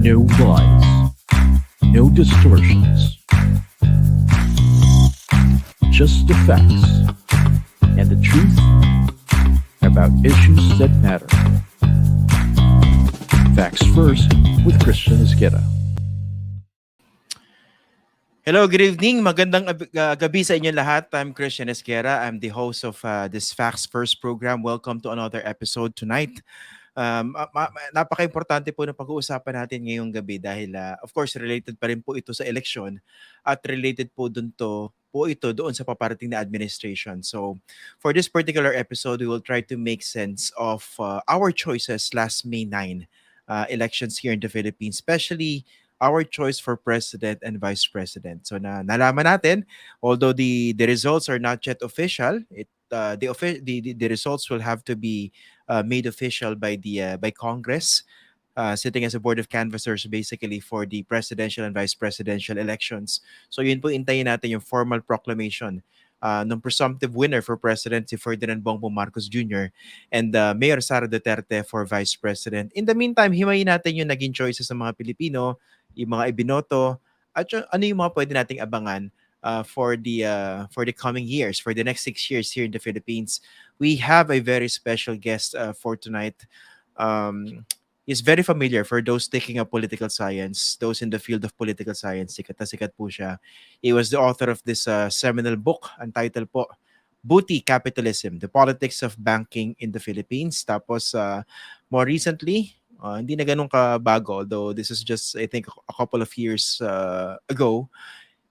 No lies, no distortions, just the facts and the truth about issues that matter. Facts First with Christian Esqueda. Hello, good evening. Magandang gabi sa inyo lahat. I'm Christian Esquera. I'm the host of this Facts First program. Welcome to another episode tonight. Napaka-importante po na pag-uusapan natin ngayong gabi dahil of course related pa rin po ito sa election at related po ito doon sa paparating na administration. So for this particular episode, we will try to make sense of our choices last May 9 elections here in the Philippines, especially our choice for president and vice president. So nalaman natin, although the results are not yet official, the results will have to be made official by Congress, sitting as a board of canvassers basically for the presidential and vice presidential elections. So yun po, intayin natin yung formal proclamation ng presumptive winner for president si Ferdinand Bongbong Marcos Jr. and Mayor Sara Duterte for vice president. In the meantime, himayin natin yung naging choices ng mga Pilipino, yung mga ibinoto, at ano yung mga pwede nating abangan for the coming years, for the next 6 years here in the Philippines. We have a very special guest for tonight. He's very familiar for those taking up political science, those in the field of political science. Sikat na sikat po siya. He was the author of this seminal book. Ang title po, Buti Capitalism, The Politics of Banking in the Philippines. Tapos more recently, hindi na ganun kabago, although this is just, I think, a couple of years ago,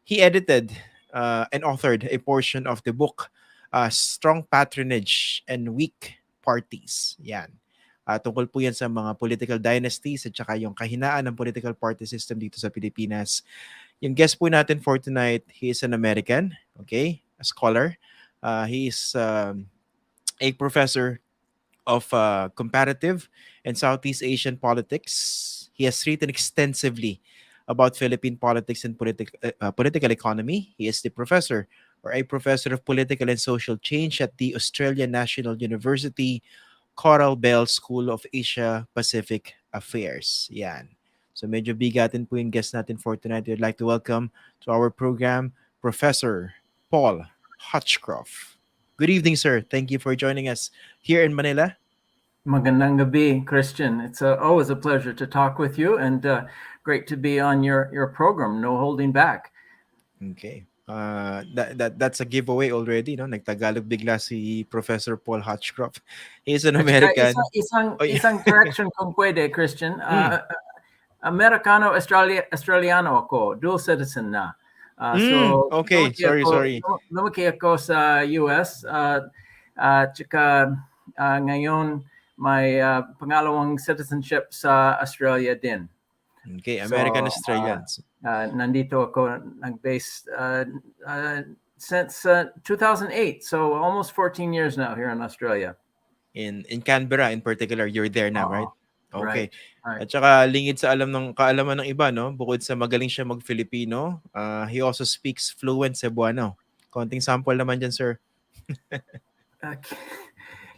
he edited and authored a portion of the book, Strong Patronage and Weak Parties. Yan. Tungkol po yan sa mga political dynasties at saka yung kahinaan ng political party system dito sa Pilipinas. Yung guest po natin for tonight, he is an American, okay, a scholar. He is a professor of comparative and Southeast Asian politics. He has written extensively about Philippine politics and political economy. He is the professor or a professor of political and social change at the Australian National University Coral Bell School of Asia Pacific Affairs. Yan. So medyo bigatin po yung guest natin for tonight. We'd like to welcome to our program Professor Paul Hutchcroft. Good evening, sir. Thank you for joining us here in Manila. Magandang gabi, Christian. It's always a pleasure to talk with you and great to be on your program, No Holding Back. Okay. That's a giveaway already, no? Nagtagalog bigla si Professor Paul Hutchcroft. He's an American. Isang correction kung pwede, Christian. Americano, Australiano ako, dual citizen na. So okay, sorry. Lumaki ako sa US, tsaka ngayon may pangalawang citizenship sa Australia din. Okay, American Australians. Nandito ako nag-base since 2008, so almost 14 years now here in Australia. In Canberra in particular, you're there now, right? Okay. Right. At saka lingid sa kaalaman ng iba, no? Bukod sa magaling siya mag-Filipino, he also speaks fluent Cebuano. Konting sample naman dyan, sir.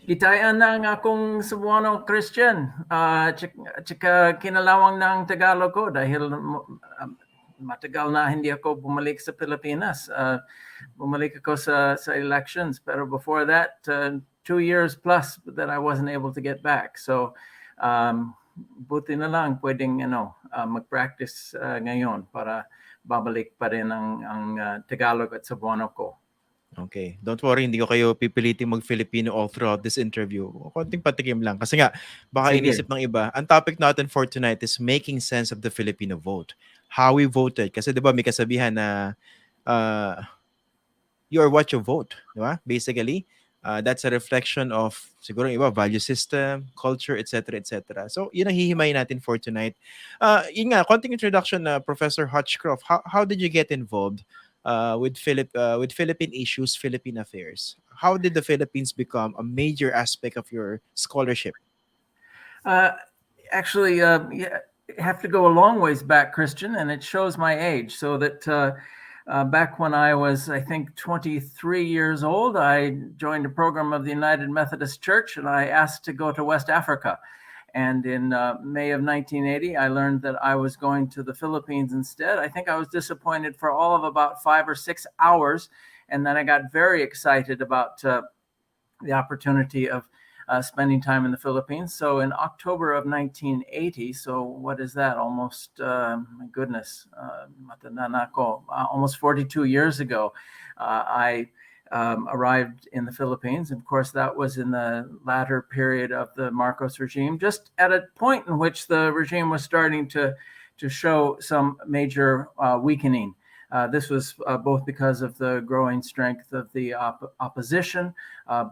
Gitayan na ang akong Cebuano, Christian. Tsaka kinalawang ng Tagalog ko dahil matagal na hindi ako bumalik sa Pilipinas. Bumalik ako sa elections. Pero before that, 2 years plus that I wasn't able to get back. So, buti na lang pwedeng mag-practice ngayon para babalik pa rin ang Tagalog at Cebuano ko. Okay. Don't worry, hindi ko kayo pipiliting mag-Filipino all throughout this interview. Konting patikim lang. Kasi nga, baka inisip ng iba. Ang topic natin for tonight is making sense of the Filipino vote. How we voted. Kasi di ba may kasabihan na you are what you vote. Di ba? Basically, that's a reflection of siguro iba, value system, culture, etc. etc. So, yun ang hihimayin natin for tonight. Yun nga, konting introduction na Professor Hutchcroft. How did you get involved with Philippine issues, Philippine affairs? How did the Philippines become a major aspect of your scholarship? Actually, you have to go a long ways back, Christian, and it shows my age. So that back when I was, I think, 23 years old, I joined a program of the United Methodist Church, and I asked to go to West Africa. And in May of 1980, I learned that I was going to the Philippines instead. I think I was disappointed for all of about 5 or 6 hours. And then I got very excited about the opportunity of spending time in the Philippines. So in October of 1980, so what is that? Almost, my goodness, almost 42 years ago, I arrived in the Philippines. And of course, that was in the latter period of the Marcos regime, just at a point in which the regime was starting to show some major weakening. This was both because of the growing strength of the opposition,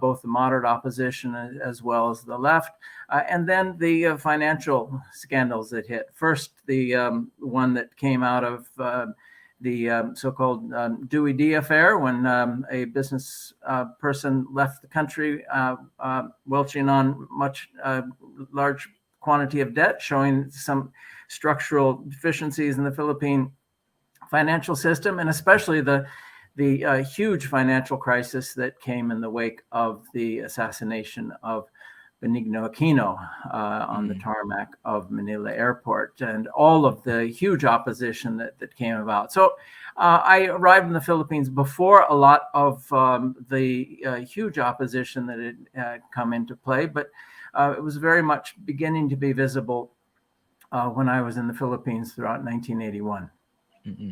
both the moderate opposition as well as the left, and then the financial scandals that hit. First, the one that came out of the so-called Dewey D affair, when a business person left the country welching on large quantity of debt, showing some structural deficiencies in the Philippine financial system, and especially the huge financial crisis that came in the wake of the assassination of Benigno Aquino on the tarmac of Manila Airport, and all of the huge opposition that came about. So I arrived in the Philippines before a lot of the huge opposition that had come into play, but it was very much beginning to be visible when I was in the Philippines throughout 1981.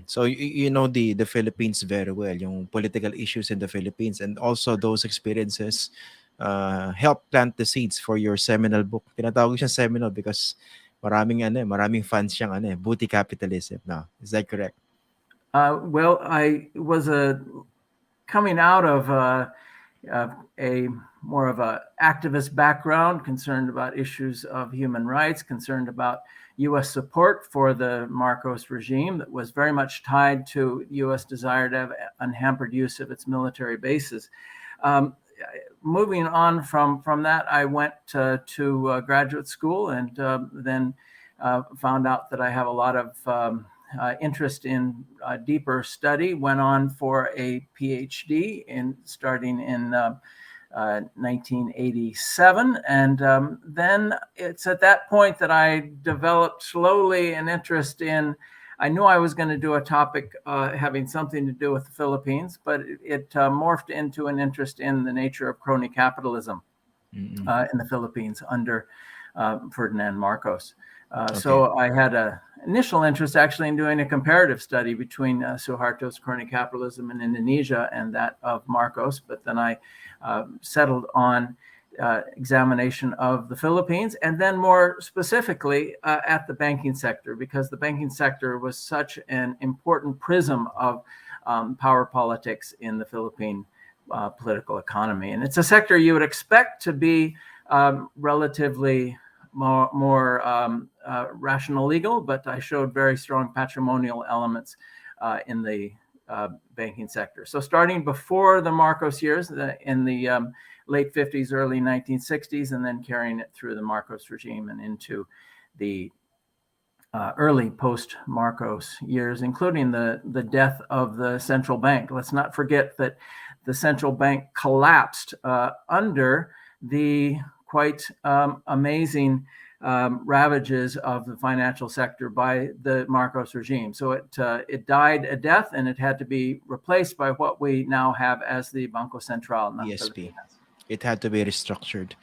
So you know the Philippines very well, yung political issues in the Philippines, and also those experiences help plant the seeds for your seminal book. Tinatawag siya seminal because maraming fans siyang Booty Capitalism. No, is that correct? Well, I was coming out of a more of a activist background, concerned about issues of human rights, concerned about U.S. support for the Marcos regime that was very much tied to U.S. desire to have unhampered use of its military bases. Moving on from that, I went to graduate school, and then found out that I have a lot of interest in deeper study. Went on for a PhD starting in 1987, and then it's at that point that I developed slowly an interest in. I knew I was going to do a topic having something to do with the Philippines, but it morphed into an interest in the nature of crony capitalism in the Philippines under Ferdinand Marcos. So I had an initial interest actually in doing a comparative study between Suharto's crony capitalism in Indonesia and that of Marcos, but then I settled on examination of the Philippines, and then more specifically at the banking sector, because the banking sector was such an important prism of power politics in the Philippine political economy. And it's a sector you would expect to be relatively more rational legal, but I showed very strong patrimonial elements in the banking sector. So starting before the Marcos years, in the late 50s, early 1960s, and then carrying it through the Marcos regime and into the early post-Marcos years, including the death of the central bank. Let's not forget that the central bank collapsed under the quite amazing ravages of the financial sector by the Marcos regime. So it died a death, and it had to be replaced by what we now have as the Bangko Sentral ng Pilipinas. It had to be restructured.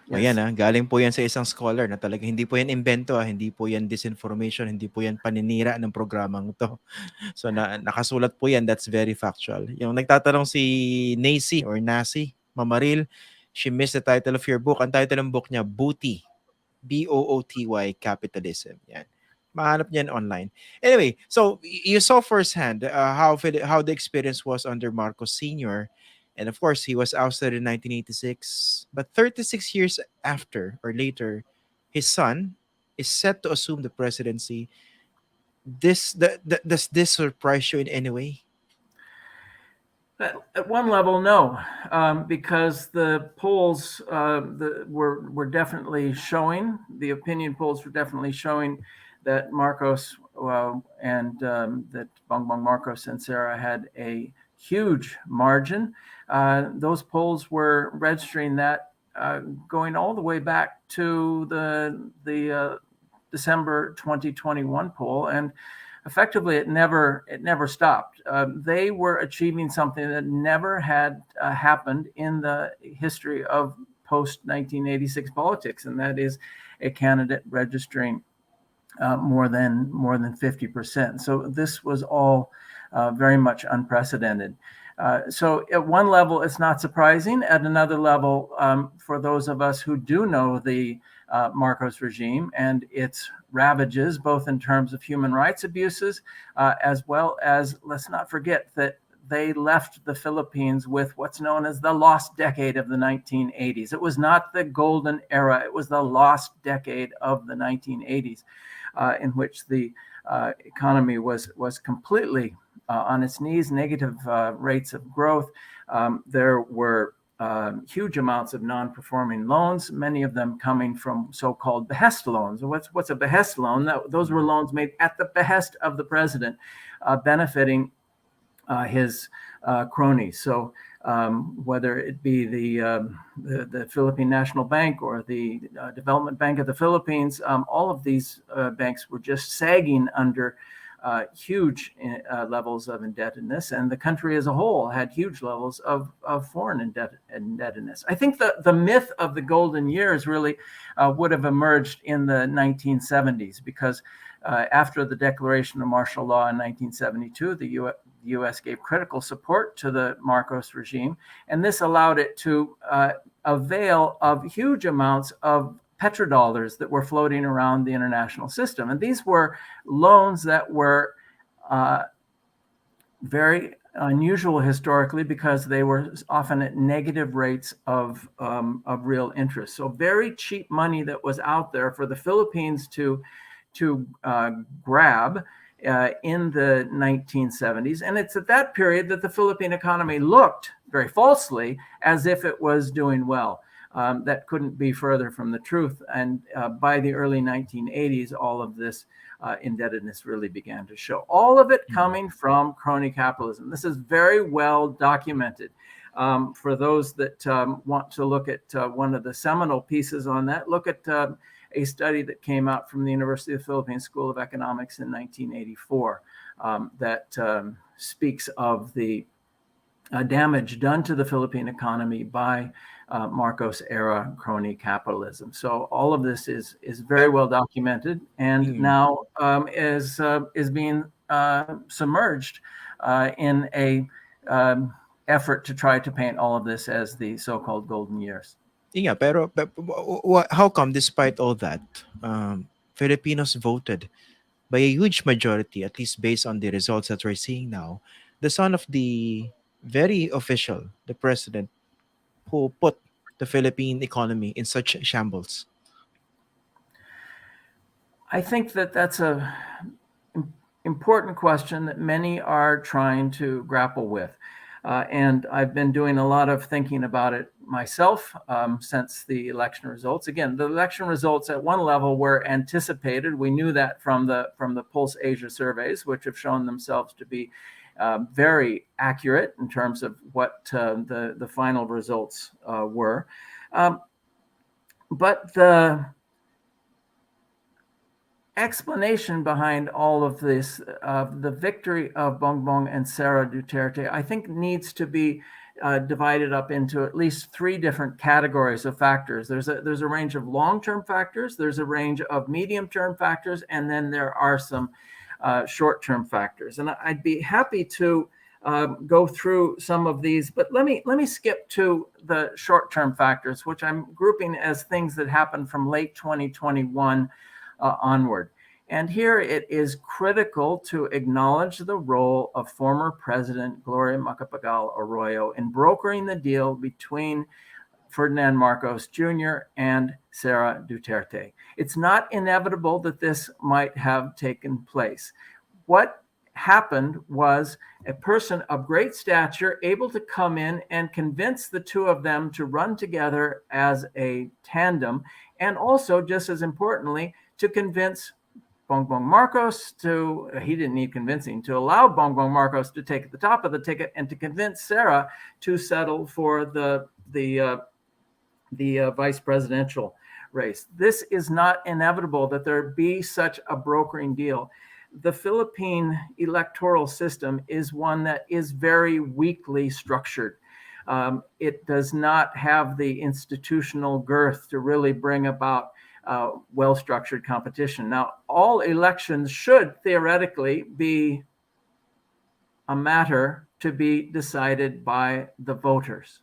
Yes. Ayan galing po yan sa isang scholar na talaga hindi po yan invento, hindi po yan disinformation, hindi po yan paninira ng programang to. So nakasulat po yan, that's very factual. Yung nagtatanong si Nacy or Nasi, Mamaril, she missed the title of your book. Ang title ng book niya, Booty. Booty Capitalism. Yan. Mahanap niyan online. Anyway, so you saw firsthand how the experience was under Marcos Sr. And of course, he was ousted in 1986. But 36 years after or later, his son is set to assume the presidency. Does this surprise you in any way? At one level, no, because the polls were definitely showing, the opinion polls were definitely showing that Marcos and that Bongbong Marcos and Sara had a huge margin. Those polls were registering that going all the way back to the December 2021 poll, and effectively it never stopped. They were achieving something that never had happened in the history of post 1986 politics, and that is a candidate registering more than 50%. So this was all very much unprecedented. So at one level, it's not surprising. At another level, for those of us who do know the Marcos regime and its ravages, both in terms of human rights abuses, as well as, let's not forget that they left the Philippines with what's known as the lost decade of the 1980s. It was not the golden era, it was the lost decade of the 1980s, in which the economy was completely on its knees, negative rates of growth. There were huge amounts of non-performing loans, many of them coming from so-called behest loans. What's a behest loan? Those were loans made at the behest of the president, benefiting his cronies. So whether it be the Philippine National Bank or the Development Bank of the Philippines, all of these banks were just sagging under huge levels of indebtedness, and the country as a whole had huge levels of foreign indebtedness. I think the myth of the golden years really would have emerged in the 1970s, because after the declaration of martial law in 1972, the U.S. gave critical support to the Marcos regime, and this allowed it to avail of huge amounts of petrodollars that were floating around the international system. And these were loans that were very unusual historically, because they were often at negative rates of real interest. So very cheap money that was out there for the Philippines to grab in the 1970s. And it's at that period that the Philippine economy looked, very falsely, as if it was doing well. That couldn't be further from the truth. And by the early 1980s, all of this indebtedness really began to show. All of it coming from crony capitalism. This is very well documented. For those that want to look at one of the seminal pieces on that, look at a study that came out from the University of the Philippines School of Economics in 1984 that speaks of the damage done to the Philippine economy by Marcos era crony capitalism. So all of this is very well documented, and now is being submerged in a effort to try to paint all of this as the so-called golden years. Yeah, pero how come, despite all that, Filipinos voted by a huge majority, at least based on the results that we're seeing now, the son of the very official, the president, who put the Philippine economy in such shambles? I think that that's a important question that many are trying to grapple with. And I've been doing a lot of thinking about it myself since the election results. Again, the election results at one level were anticipated. We knew that from the Pulse Asia surveys, which have shown themselves to be very accurate in terms of what the final results were. But the explanation behind all of this, the victory of Bongbong and Sara Duterte, I think needs to be divided up into at least three different categories of factors. There's a range of long-term factors, there's a range of medium-term factors, and then there are some short-term factors. And I'd be happy to go through some of these, but let me skip to the short-term factors, which I'm grouping as things that happened from late 2021 onward. And here it is critical to acknowledge the role of former President Gloria Macapagal Arroyo in brokering the deal between Ferdinand Marcos Jr. and Sara Duterte. It's not inevitable that this might have taken place. What happened was a person of great stature able to come in and convince the two of them to run together as a tandem, and also, just as importantly, to convince Bongbong Marcos he didn't need convincing, to allow Bongbong Marcos to take the top of the ticket and to convince Sara to settle for the the vice presidential race. This is not inevitable that there be such a brokering deal. The Philippine electoral system is one that is very weakly structured. It does not have the institutional girth to really bring about well-structured competition. Now, all elections should theoretically be a matter to be decided by the voters.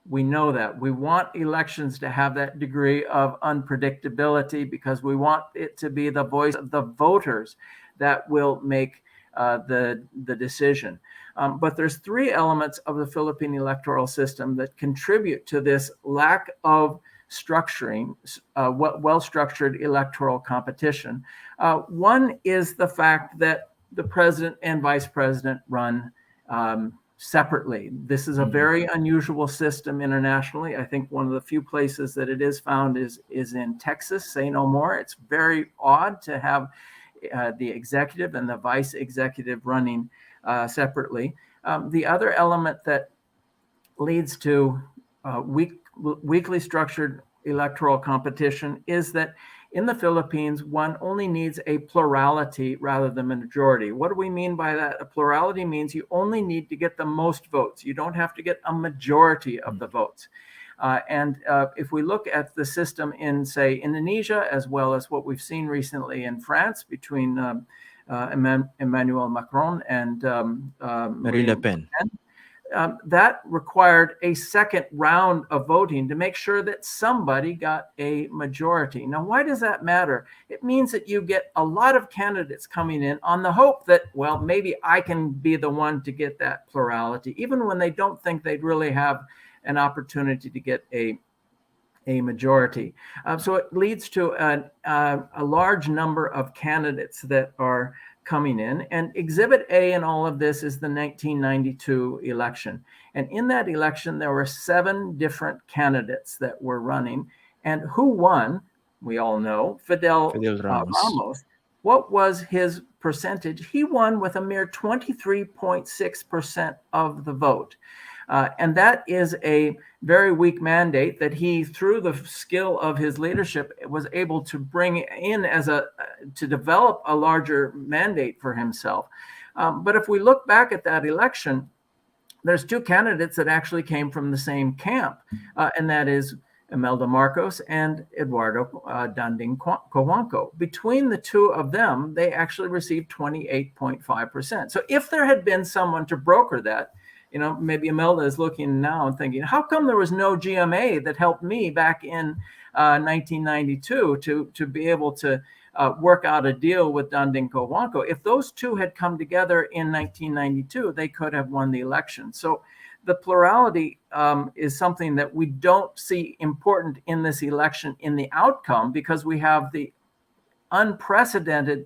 We know that. We want elections to have that degree of unpredictability because we want it to be the voice of the voters that will make the decision. But there's three elements of the Philippine electoral system that contribute to this lack of structuring, well-structured electoral competition. One is the fact that the president and vice president run separately. This is a very unusual system internationally. I think one of the few places that it is found is in Texas, say no more. It's very odd to have the executive and the vice executive running separately. The other element that leads to weakly structured electoral competition is that in the Philippines, one only needs a plurality rather than a majority. What do we mean by that? A plurality means you only need to get the most votes. You don't have to get a majority of the votes. And if we look at the system in, say, Indonesia, as well as what we've seen recently in France between Emmanuel Macron and Marine Le Pen. That required a second round of voting to make sure that somebody got a majority. Now, why does that matter? It means that you get a lot of candidates coming in on the hope that, well, maybe I can be the one to get that plurality, even when they don't think they'd really have an opportunity to get a majority. So it leads to a large number of candidates that are coming in. And Exhibit A in all of this is the 1992 election. And in that election, there were 7 different candidates that were running. And who won? We all know, Fidel Ramos. What was his percentage? He won with a mere 23.6% of the vote. And that is a very weak mandate that he, through the skill of his leadership, was able to bring in to develop a larger mandate for himself. But if we look back at that election, there's 2 candidates that actually came from the same camp, and that is Imelda Marcos and Eduardo Danding Cojuangco. Between the 2 of them, they actually received 28.5%. So if there had been someone to broker that, maybe Imelda is looking now and thinking, how come there was no GMA that helped me back in 1992 to be able to work out a deal with Danding Cojuangco? If those 2 had come together in 1992, they could have won the election. So the plurality is something that we don't see important in this election in the outcome, because we have the unprecedented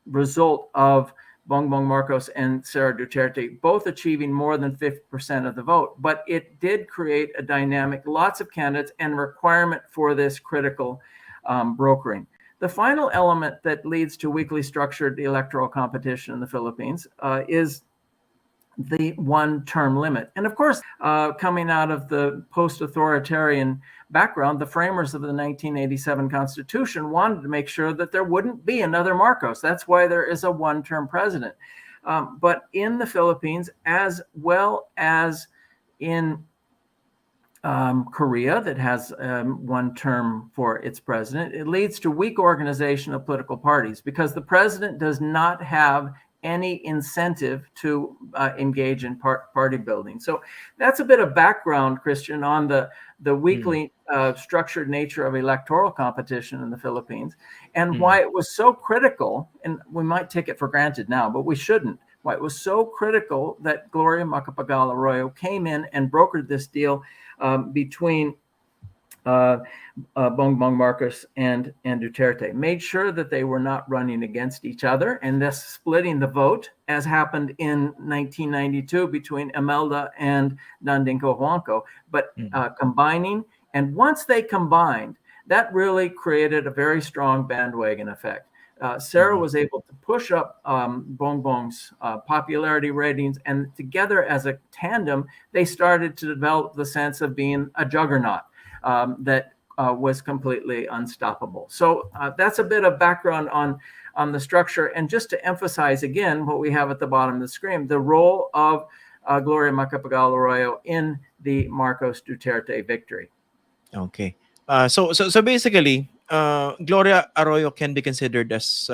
result of Bongbong Marcos and Sara Duterte both achieving more than 50% of the vote. But it did create a dynamic, lots of candidates, and requirement for this critical brokering. The final element that leads to weakly structured electoral competition in the Philippines is the one-term limit. And of course, coming out of the post-authoritarian background, the framers of the 1987 Constitution wanted to make sure that there wouldn't be another Marcos. That's why there is a one-term president. But in the Philippines, as well as in Korea, that has one term for its president, it leads to weak organization of political parties because the president does not have any incentive to engage in party building. So that's a bit of background, Christian, on the weakly structured nature of electoral competition in the Philippines, and why it was so critical, and we might take it for granted now, but we shouldn't, why it was so critical that Gloria Macapagal-Arroyo came in and brokered this deal between Bongbong Marcos and Duterte, made sure that they were not running against each other and thus splitting the vote, as happened in 1992 between Imelda and Danding Cojuangco, but combining. And once they combined, that really created a very strong bandwagon effect. Sarah was able to push up Bongbong's popularity ratings, and together as a tandem, they started to develop the sense of being a juggernaut that was completely unstoppable. So that's a bit of background on the structure. And just to emphasize again what we have at the bottom of the screen, the role of Gloria Macapagal-Arroyo in the Marcos Duterte victory. Okay. So basically, Gloria Arroyo can be considered as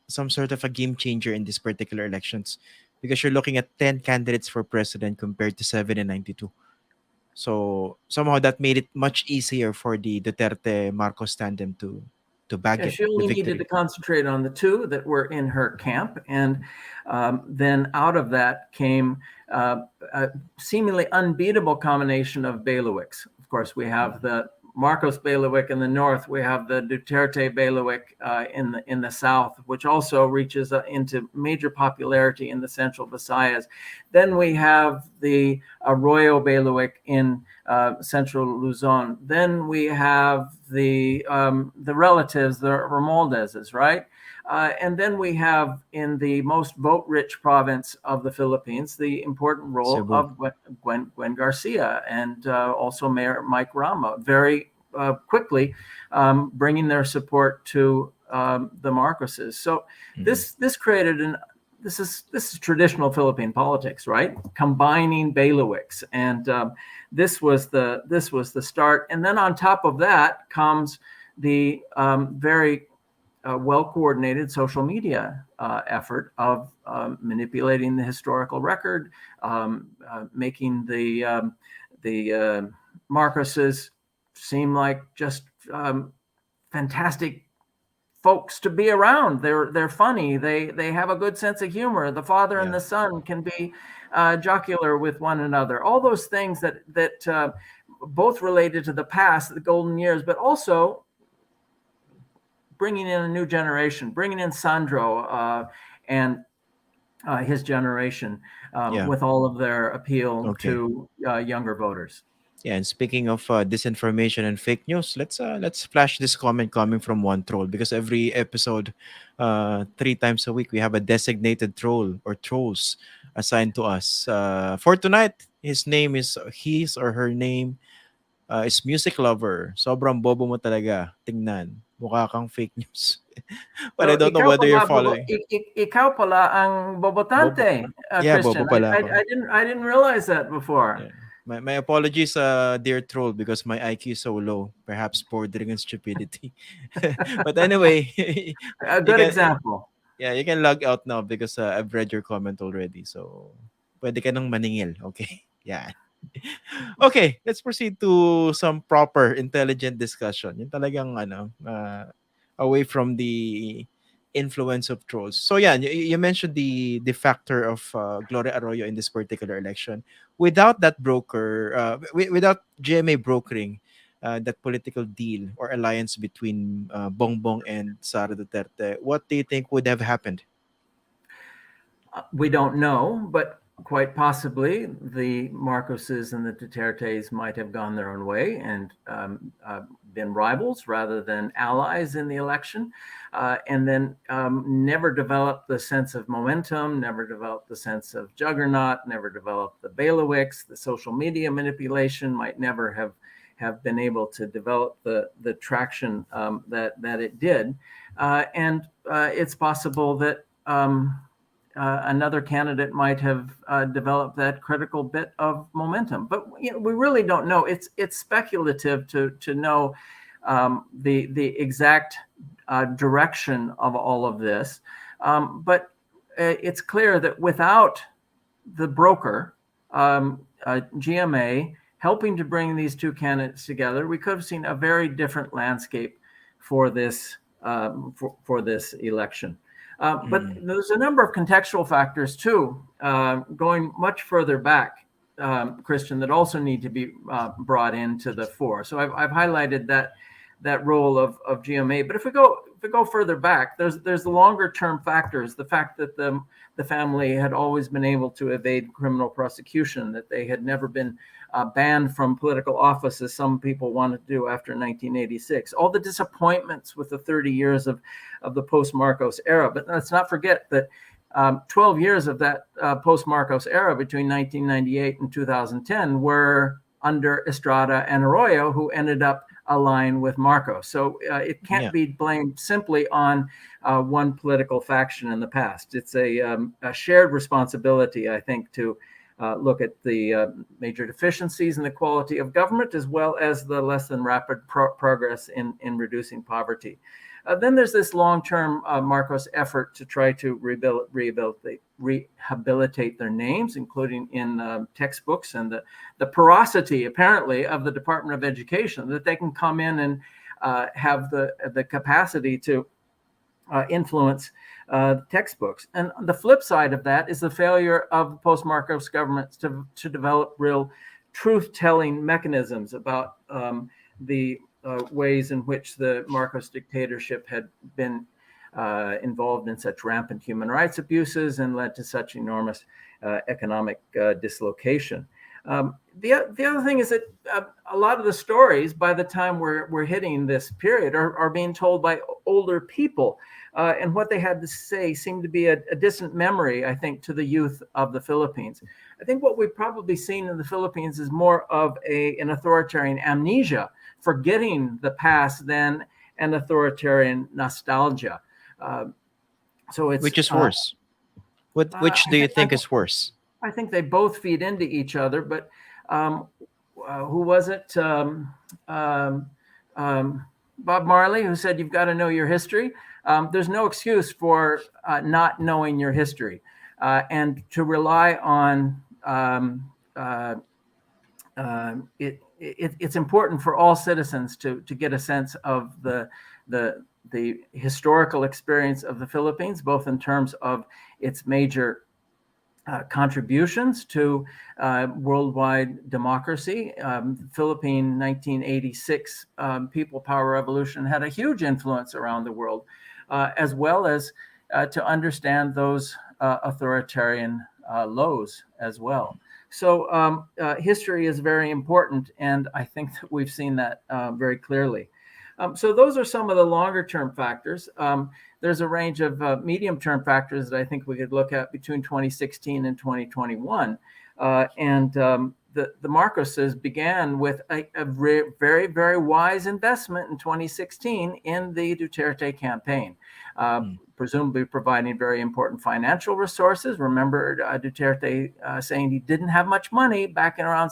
some sort of a game changer in these particular elections, because you're looking at 10 candidates for president compared to 7 and 92. So somehow that made it much easier for the Duterte Marcos tandem to bag Yeah, it, she the only needed to victory. concentrate on the two that were in her camp. And then out of that came a seemingly unbeatable combination of bailiwicks. Of course, we have the Marcos bailiwick in the north. We have the Duterte bailiwick in the south, which also reaches into major popularity in the central Visayas. Then we have the Arroyo bailiwick in central Luzon. Then we have the relatives, the Romualdezes, right? And then we have in the most vote-rich province of the Philippines the important role Cebu. of Gwen Garcia and also Mayor Mike Rama, very quickly bringing their support to the Marcoses. So this created this is traditional Philippine politics, right? Combining bailiwicks, and this was the start. And then on top of that comes the very well-coordinated social media effort of manipulating the historical record, making the Marcoses seem like just fantastic folks to be around. They're funny. They have a good sense of humor. The father and the son can be jocular with one another. All those things that both related to the past, the golden years, but also bringing in a new generation, bringing in Sandro and his generation with all of their appeal to younger voters. Yeah, and speaking of disinformation and fake news, let's flash this comment coming from one troll, because every episode, 3 times a week, we have a designated troll or trolls assigned to us. For tonight, his or her name is Music Lover. Sobrang bobo mo talaga. Tingnan. Mukha kang fake news. But I So don't know whether you're following. ikaw pala ang bobotante, Yeah, Christian. bobo pala ako. I didn't realize that before. Yeah. My apologies, dear troll, because my IQ is so low, perhaps bordering on stupidity. But anyway, A good example. Yeah, you can log out now because I've read your comment already. So, pwede ka nang maningil. Okay? Yeah. Okay, let's proceed to some proper intelligent discussion. Yung talagang away from the influence of trolls. So yeah, you mentioned the factor of Gloria Arroyo in this particular election. Without that broker, without GMA brokering that political deal or alliance between Bongbong and Sara Duterte, what do you think would have happened? We don't know, but quite possibly the Marcoses and the Dutertes might have gone their own way and been rivals rather than allies in the election, and then never developed the sense of momentum, never developed the sense of juggernaut, never developed the bailiwicks. The social media manipulation might never have been able to develop the traction that it did, and it's possible that another candidate might have developed that critical bit of momentum, but we really don't know. It's speculative to know the exact direction of all of this, but it's clear that without the broker, GMA, helping to bring these two candidates together, we could have seen a very different landscape for this for this election. But there's a number of contextual factors too, going much further back, Christian, that also need to be brought into the fore. So I've highlighted that role of GMA. But if we go we go further back, there's the longer term factors. The fact that the family had always been able to evade criminal prosecution, that they had never been banned from political office, as some people wanted to do after 1986. All the disappointments with the 30 years of the post-Marcos era. But let's not forget that 12 years of that post-Marcos era between 1998 and 2010 were under Estrada and Arroyo, who ended up aligned with Marcos. So it can't be blamed simply on one political faction in the past. It's a shared responsibility, I think, to look at the major deficiencies in the quality of government, as well as the less than rapid progress in reducing poverty. Then there's this long-term Marcos effort to try to rehabilitate their names, including in textbooks, and the porosity, apparently, of the Department of Education, that they can come in and have the capacity to influence textbooks. And the flip side of that is the failure of post-Marcos governments to develop real truth-telling mechanisms about the ways in which the Marcos dictatorship had been involved in such rampant human rights abuses and led to such enormous economic dislocation. The other thing is that a lot of the stories, by the time we're hitting this period, are being told by older people. And what they had to say seemed to be a distant memory, I think, to the youth of the Philippines. I think what we've probably seen in the Philippines is more of an authoritarian amnesia, forgetting the past, than an authoritarian nostalgia. So it's Which is worse? Which do you think is worse? I think they both feed into each other, but who was it? Bob Marley, who said, "You've got to know your history." There's no excuse for not knowing your history, and to rely on it's important for all citizens to get a sense of the historical experience of the Philippines, both in terms of its major contributions to worldwide democracy. Philippine 1986 People Power Revolution had a huge influence around the world, as well as to understand those authoritarian lows as well. So history is very important, and I think that we've seen that very clearly. So those are some of the longer term factors. There's a range of medium term factors that I think we could look at between 2016 and 2021. The Marcoses began with a very, very wise investment in 2016 in the Duterte campaign, presumably providing very important financial resources. Remember Duterte saying he didn't have much money back in around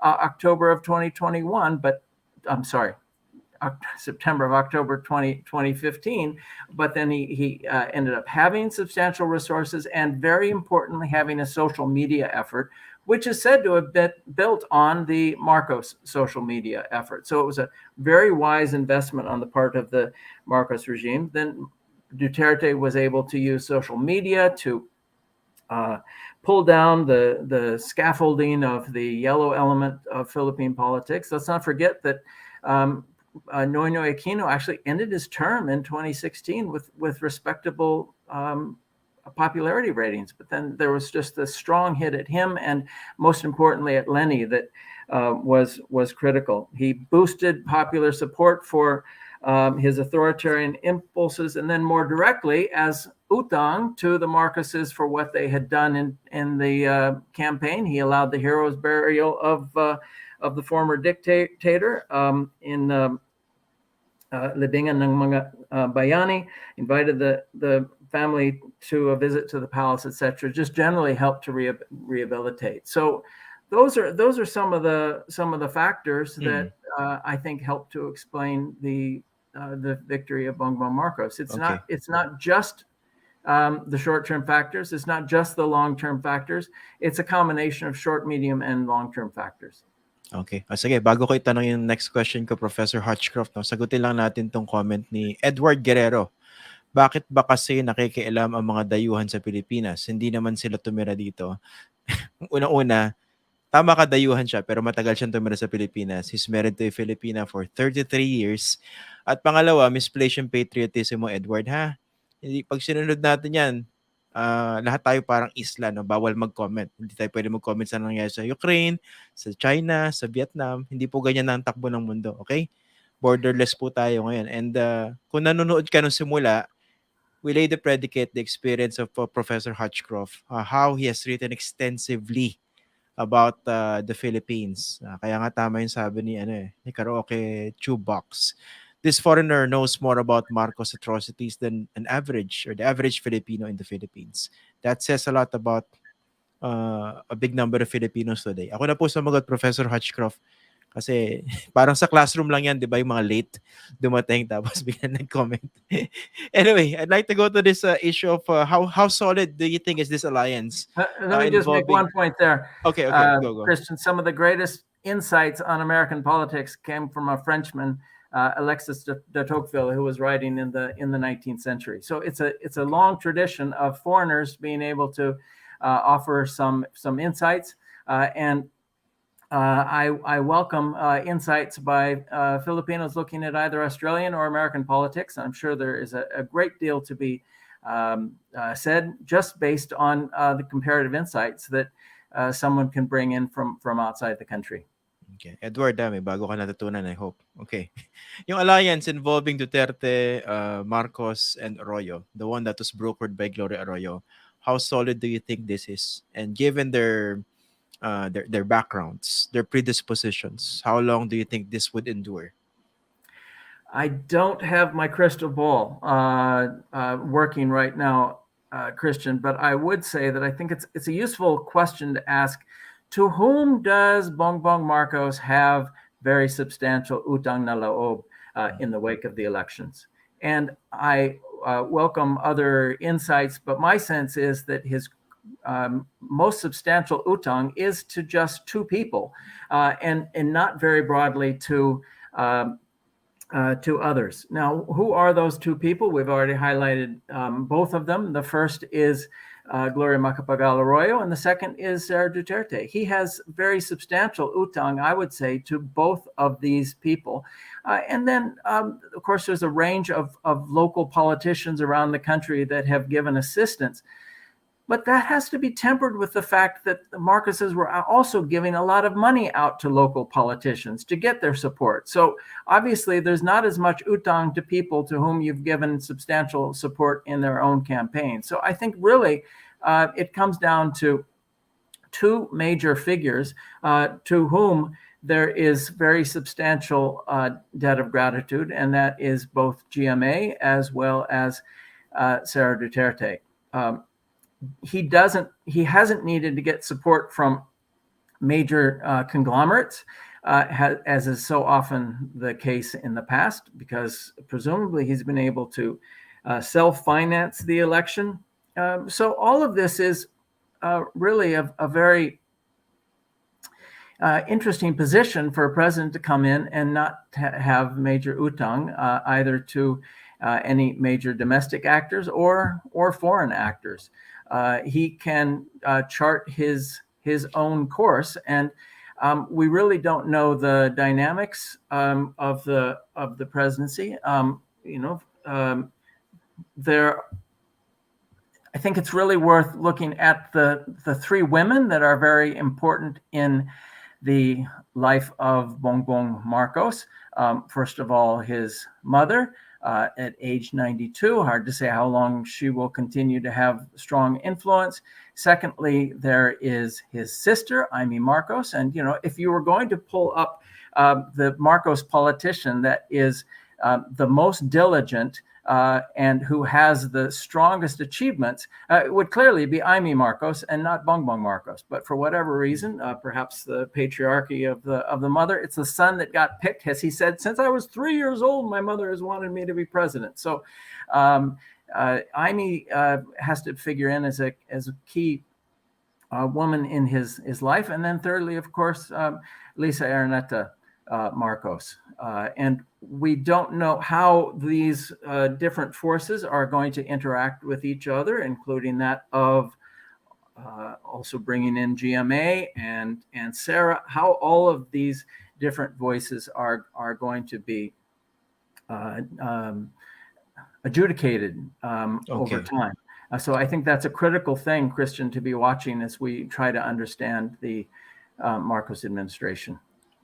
October of 2021, but I'm sorry, October 2015, but then he ended up having substantial resources and, very importantly, having a social media effort, which is said to have been built on the Marcos social media effort. So it was a very wise investment on the part of the Marcos regime. Then Duterte was able to use social media to pull down the scaffolding of the yellow element of Philippine politics. Let's not forget that Noynoy Aquino actually ended his term in 2016 with respectable popularity ratings, but then there was just a strong hit at him, and most importantly at Lenny, that was critical. He boosted popular support for his authoritarian impulses, and then more directly as utang to the Marcoses for what they had done in the campaign. He allowed the hero's burial of the former dictator in Libingan ng mga Bayani, invited the family to a visit to the palace, etc. Just generally helped to rehabilitate. So those are some of the factors that I think help to explain the victory of Bongbong Marcos. It's not just the short-term factors. It's not just the long-term factors. It's a combination of short, medium, and long-term factors. Okay. Sige, bago ko itanong yung next question ko, Professor Hutchcroft, sagutin lang natin tong comment ni Edward Guerrero. Bakit ba kasi nakikialam ang mga dayuhan sa Pilipinas? Hindi naman sila tumira dito. Una-una, tama ka, dayuhan siya, pero matagal siyang tumira sa Pilipinas. He's married to a Filipina for 33 years. At pangalawa, misplaced yung patriotism mo, Edward, ha? Hindi, pag sinunod natin yan, lahat tayo parang isla, no? Bawal mag-comment. Hindi tayo pwede mag-comment sa nangyayari sa Ukraine, sa China, sa Vietnam. Hindi po ganyan ang takbo ng mundo, okay? Borderless po tayo ngayon. And kung nanonood ka nung simula, we lay the predicate, the experience of Professor Hutchcroft, how he has written extensively about the Philippines. Kaya nga tama yung sabi ni Karaoke Chewbox. This foreigner knows more about Marcos atrocities than an average or the average Filipino in the Philippines. That says a lot about a big number of Filipinos today. Ako na po sumagot, Professor Hutchcroft, kasi parang sa classroom lang yan, di ba, yung mga late dumating tapos biglang nag-comment. Anyway, I'd like to go to this issue of how solid do you think is this alliance Let me just make involving... one point there. Okay, go. Christian, some of the greatest insights on American politics came from a Frenchman, Alexis de Tocqueville, who was writing in the 19th century. So it's a long tradition of foreigners being able to offer some insights, and I welcome insights by Filipinos looking at either Australian or American politics. I'm sure there is a great deal to be said just based on the comparative insights that someone can bring in from outside the country. Okay. Edward, may bago ka natutunan, I hope. Okay. Yung alliance involving Duterte, Marcos, and Arroyo, the one that was brokered by Gloria Arroyo, how solid do you think this is? And given their backgrounds, their predispositions, how long do you think this would endure? I don't have my crystal ball working right now, Christian, but I would say that I think it's a useful question to ask. To whom does Bongbong Marcos have very substantial utang na loob in the wake of the elections? And I welcome other insights, but my sense is that his most substantial utang is to just two people, and not very broadly to others. Now, who are those two people? We've already highlighted both of them. The first is Gloria Macapagal Arroyo, and the second is Sara Duterte. He has very substantial utang, I would say, to both of these people. And then, of course, there's a range of local politicians around the country that have given assistance. But that has to be tempered with the fact that the Marcoses were also giving a lot of money out to local politicians to get their support. So obviously, there's not as much utang to people to whom you've given substantial support in their own campaign. So I think really it comes down to two major figures to whom there is very substantial debt of gratitude, and that is both GMA as well as Sara Duterte. He hasn't needed to get support from major conglomerates, as is so often the case in the past, because presumably he's been able to self-finance the election. So all of this is really a very interesting position for a president to come in and not have major utang, either to any major domestic actors or foreign actors. He can chart his own course, and we really don't know the dynamics of the presidency. I think it's really worth looking at the three women that are very important in the life of Bongbong Marcos. First of all, his mother, at age 92. Hard to say how long she will continue to have strong influence. Secondly, there is his sister, Amy Marcos. And, if you were going to pull up the Marcos politician that is the most diligent and who has the strongest achievements, it would clearly be Amy Marcos and not Bongbong Marcos. But for whatever reason, perhaps the patriarchy of the mother, it's the son that got picked. As he said, since I was 3 years old, my mother has wanted me to be president. So Amy has to figure in as a key woman in his life. And then thirdly, of course, Lisa Araneta Marcos. And we don't know how these different forces are going to interact with each other, including that of also bringing in GMA and Sarah, how all of these different voices are going to be adjudicated over Okay. time. So I think that's a critical thing, Christian, to be watching as we try to understand the Marcos administration.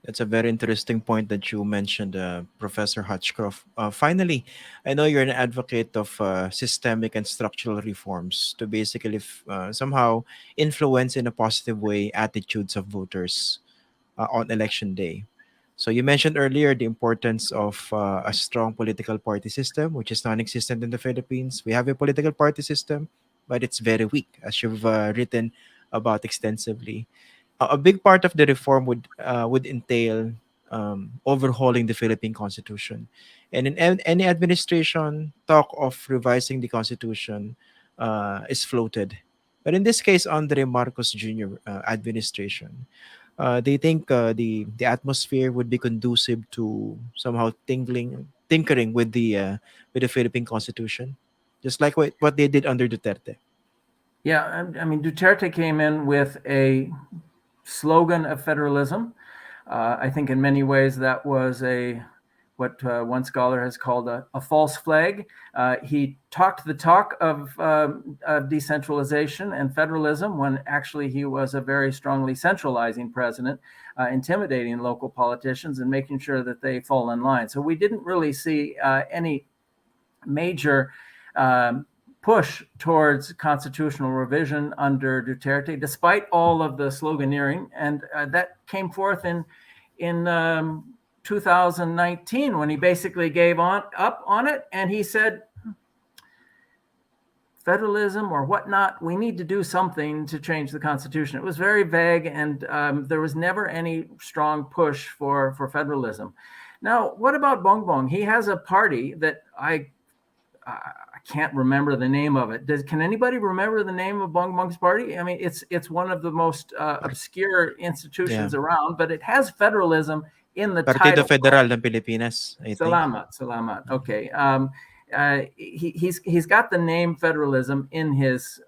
That's a very interesting point that you mentioned, Professor Hutchcroft. Finally, I know you're an advocate of systemic and structural reforms to basically somehow influence in a positive way attitudes of voters on election day. So you mentioned earlier the importance of a strong political party system, which is non-existent in the Philippines. We have a political party system, but it's very weak, as you've written about extensively. A big part of the reform would entail overhauling the Philippine Constitution, and in any administration, talk of revising the Constitution is floated. But in this case, Andre Marcos Jr. Administration, they think the atmosphere would be conducive to somehow tinkering with the Philippine Constitution, just like what they did under Duterte. Yeah, I mean, Duterte came in with a slogan of federalism. I think in many ways that was what one scholar has called a false flag. He talked the talk of decentralization and federalism when actually he was a very strongly centralizing president, intimidating local politicians and making sure that they fall in line. So we didn't really see any major push towards constitutional revision under Duterte, despite all of the sloganeering, and that came forth in 2019 when he basically gave up on it, and he said, federalism or whatnot, we need to do something to change the Constitution. It was very vague, and there was never any strong push for federalism. Now, what about Bongbong? He has a party that I can't remember the name of it. Can anybody remember the name of Bongbong's party? I mean, it's one of the most obscure institutions around, but it has federalism in the Partido title. Federal ng Pilipinas, I think. Salamat. Okay. He's got the name federalism in his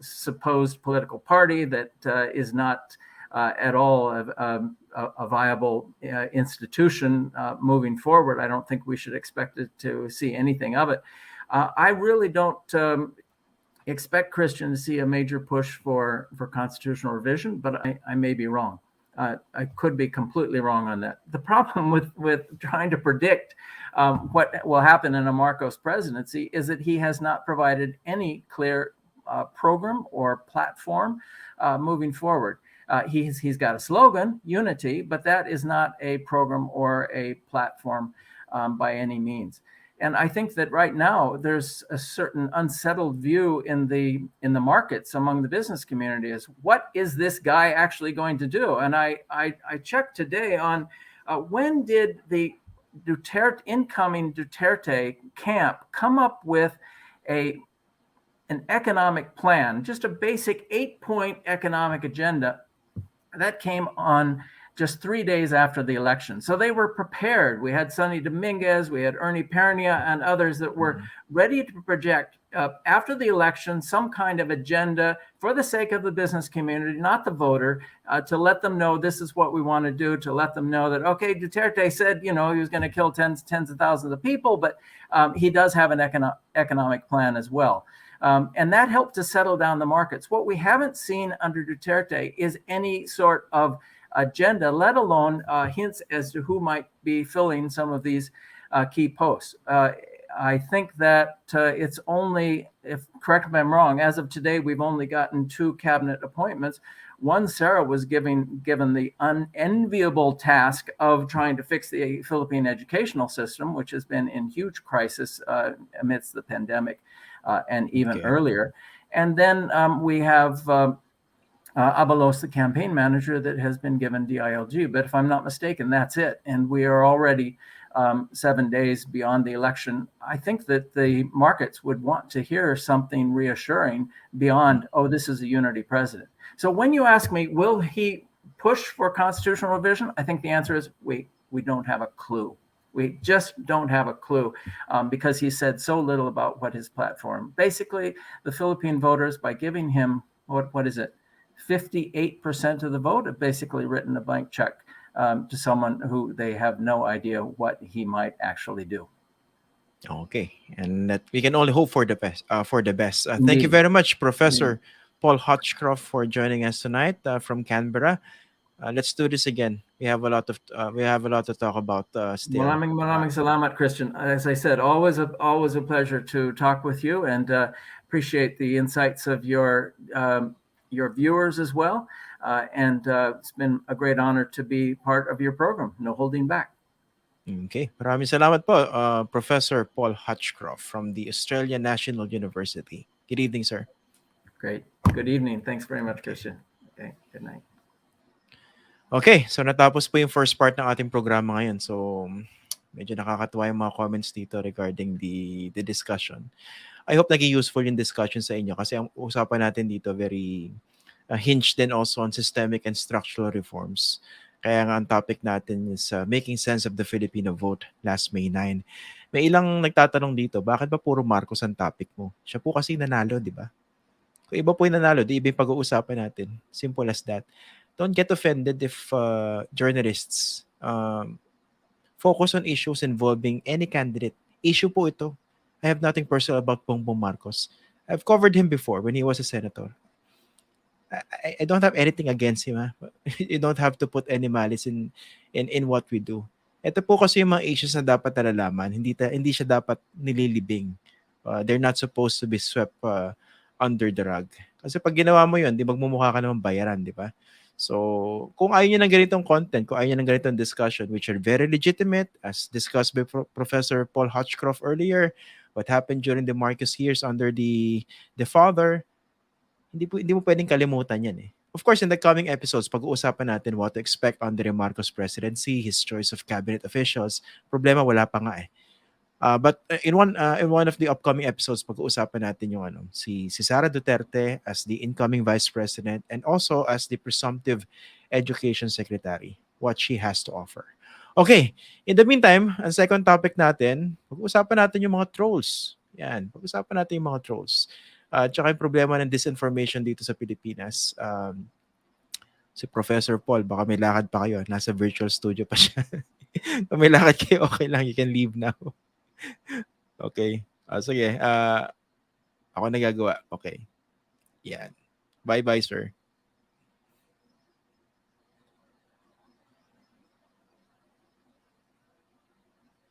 supposed political party that is not at all a viable institution moving forward. I don't think we should expect it to see anything of it. I really don't expect Christian to see a major push for constitutional revision, but I may be wrong. I could be completely wrong on that. The problem with trying to predict what will happen in a Marcos presidency is that he has not provided any clear program or platform moving forward. He's got a slogan, unity, but that is not a program or a platform by any means. And I think that right now there's a certain unsettled view in the markets among the business community is what is this guy actually going to do? And I checked today on when did the incoming Duterte camp come up with an economic plan, just a basic 8-point economic agenda that came on just 3 days after the election. So they were prepared. We had Sonny Dominguez, we had Ernie Pernia, and others that were ready to project after the election some kind of agenda for the sake of the business community, not the voter, to let them know this is what we want to do, to let them know that, okay, Duterte said, he was going to kill tens of thousands of people, but he does have an economic plan as well. And that helped to settle down the markets. What we haven't seen under Duterte is any sort of agenda, let alone hints as to who might be filling some of these key posts. I think that it's only, correct me if I'm wrong, as of today, we've only gotten 2 cabinet appointments. One, Sarah was given the unenviable task of trying to fix the Philippine educational system, which has been in huge crisis amidst the pandemic and even earlier. And then we have Abalos, the campaign manager, that has been given DILG. But if I'm not mistaken, that's it. And we are already 7 days beyond the election. I think that the markets would want to hear something reassuring beyond, oh, this is a unity president. So when you ask me, will he push for constitutional revision? I think the answer is we don't have a clue. We just don't have a clue because he said so little about what his platform. Basically, the Philippine voters, by giving him, what is it, 58% of the vote have basically written a blank check to someone who they have no idea what he might actually do. Okay, and that we can only hope for the best. Thank you Indeed. very much, Professor Paul Hutchcroft, for joining us tonight from Canberra. Let's do this again. We have a lot to talk about still. Maraming salamat, Christian. As I said, always a pleasure to talk with you, and appreciate the insights of your viewers as well. And it's been a great honor to be part of your program. No holding back. Okay, maraming salamat po, Professor Paul Hutchcroft from the Australian National University. Good evening, sir. Great. Good evening. Thanks very much, Okay. Christian. Okay. Good night. Okay, so natapos po yung first part ng ating programa ngayon. So, medyo nakakatuwa yung mga comments dito regarding the discussion. I hope naging useful yung discussion sa inyo kasi ang usapan natin dito very hinged din also on systemic and structural reforms. Kaya nga ang topic natin is making sense of the Filipino vote last May 9. May ilang nagtatanong dito, bakit ba puro Marcos ang topic mo? Siya po kasi nanalo, di ba? Kung iba po yung nanalo, di iba yung pag-uusapan natin. Simple as that. Don't get offended if journalists focus on issues involving any candidate. Issue po ito. I have nothing personal about Bongbong Marcos. I've covered him before when he was a senator. I don't have anything against him. Ha? You don't have to put any malice in what we do. Ito po kasi yung mga issues na dapat nalalaman. Hindi siya dapat nililibing. They're not supposed to be swept under the rug. Kasi pag ginawa mo yun, di magmumukha ka naman bayaran, di ba? So, kung ayaw nyo ng ganitong content, kung ayaw nyo ng ganitong discussion, which are very legitimate, as discussed by Professor Paul Hutchcroft earlier, what happened during the Marcos years under the father, hindi mo pwedeng kalimutan yan eh. Of course, in the coming episodes, pag-uusapan natin what to expect under the Marcos presidency, his choice of cabinet officials. Problema, wala pa nga eh. But in one of the upcoming episodes, pag-uusapan natin yung si Sara Duterte as the incoming vice president and also as the presumptive education secretary, what she has to offer. Okay, in the meantime, ang second topic natin, pag-uusapan natin yung mga trolls. Yan, pag-uusapan natin yung mga trolls. Tsaka yung problema ng disinformation dito sa Pilipinas. Si Professor Paul, baka may lakad pa kayo. Nasa virtual studio pa siya. Kung may lakad kayo, okay lang. You can leave now. Okay. Sige. Ako nagagawa. Okay. Yan. Bye-bye, sir.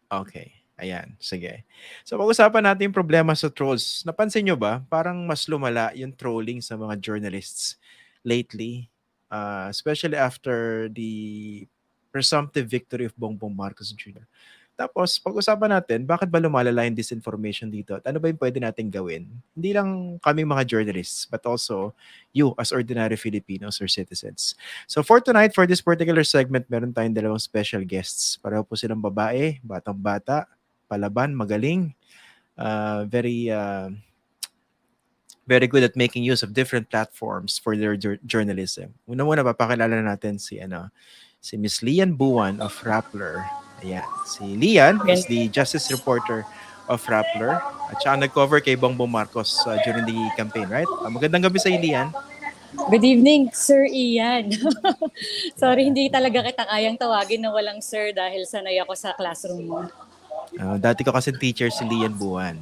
Okay. Ayan. Sige. So, pag-usapan natin yung problema sa trolls. Napansin nyo ba? Parang mas lumala yung trolling sa mga journalists lately. Especially after the presumptive victory of Bongbong Marcos Jr. Tapos, pag-usapan natin, bakit ba lumalala yung disinformation dito? At ano ba yung pwede natin gawin? Hindi lang kaming mga journalists, but also you as ordinary Filipinos or citizens. So for tonight, for this particular segment, meron tayong dalawang special guests. Pareho po silang babae, batang-bata, palaban, magaling, very good at making use of different platforms for their journalism. Una-una, papakilala natin si Miss Lian Buwan of Rappler. Ayan. Si Lian is the justice reporter of Rappler. At siya nag-cover kay Bongbong Marcos during the campaign, right? Magandang gabi sa iyo, Lian. Good evening, Sir Ian. Sorry, hindi talaga kita kayang tawagin na walang sir dahil sanay ako sa classroom mo. Dati ko kasi teacher si Lian Buwan.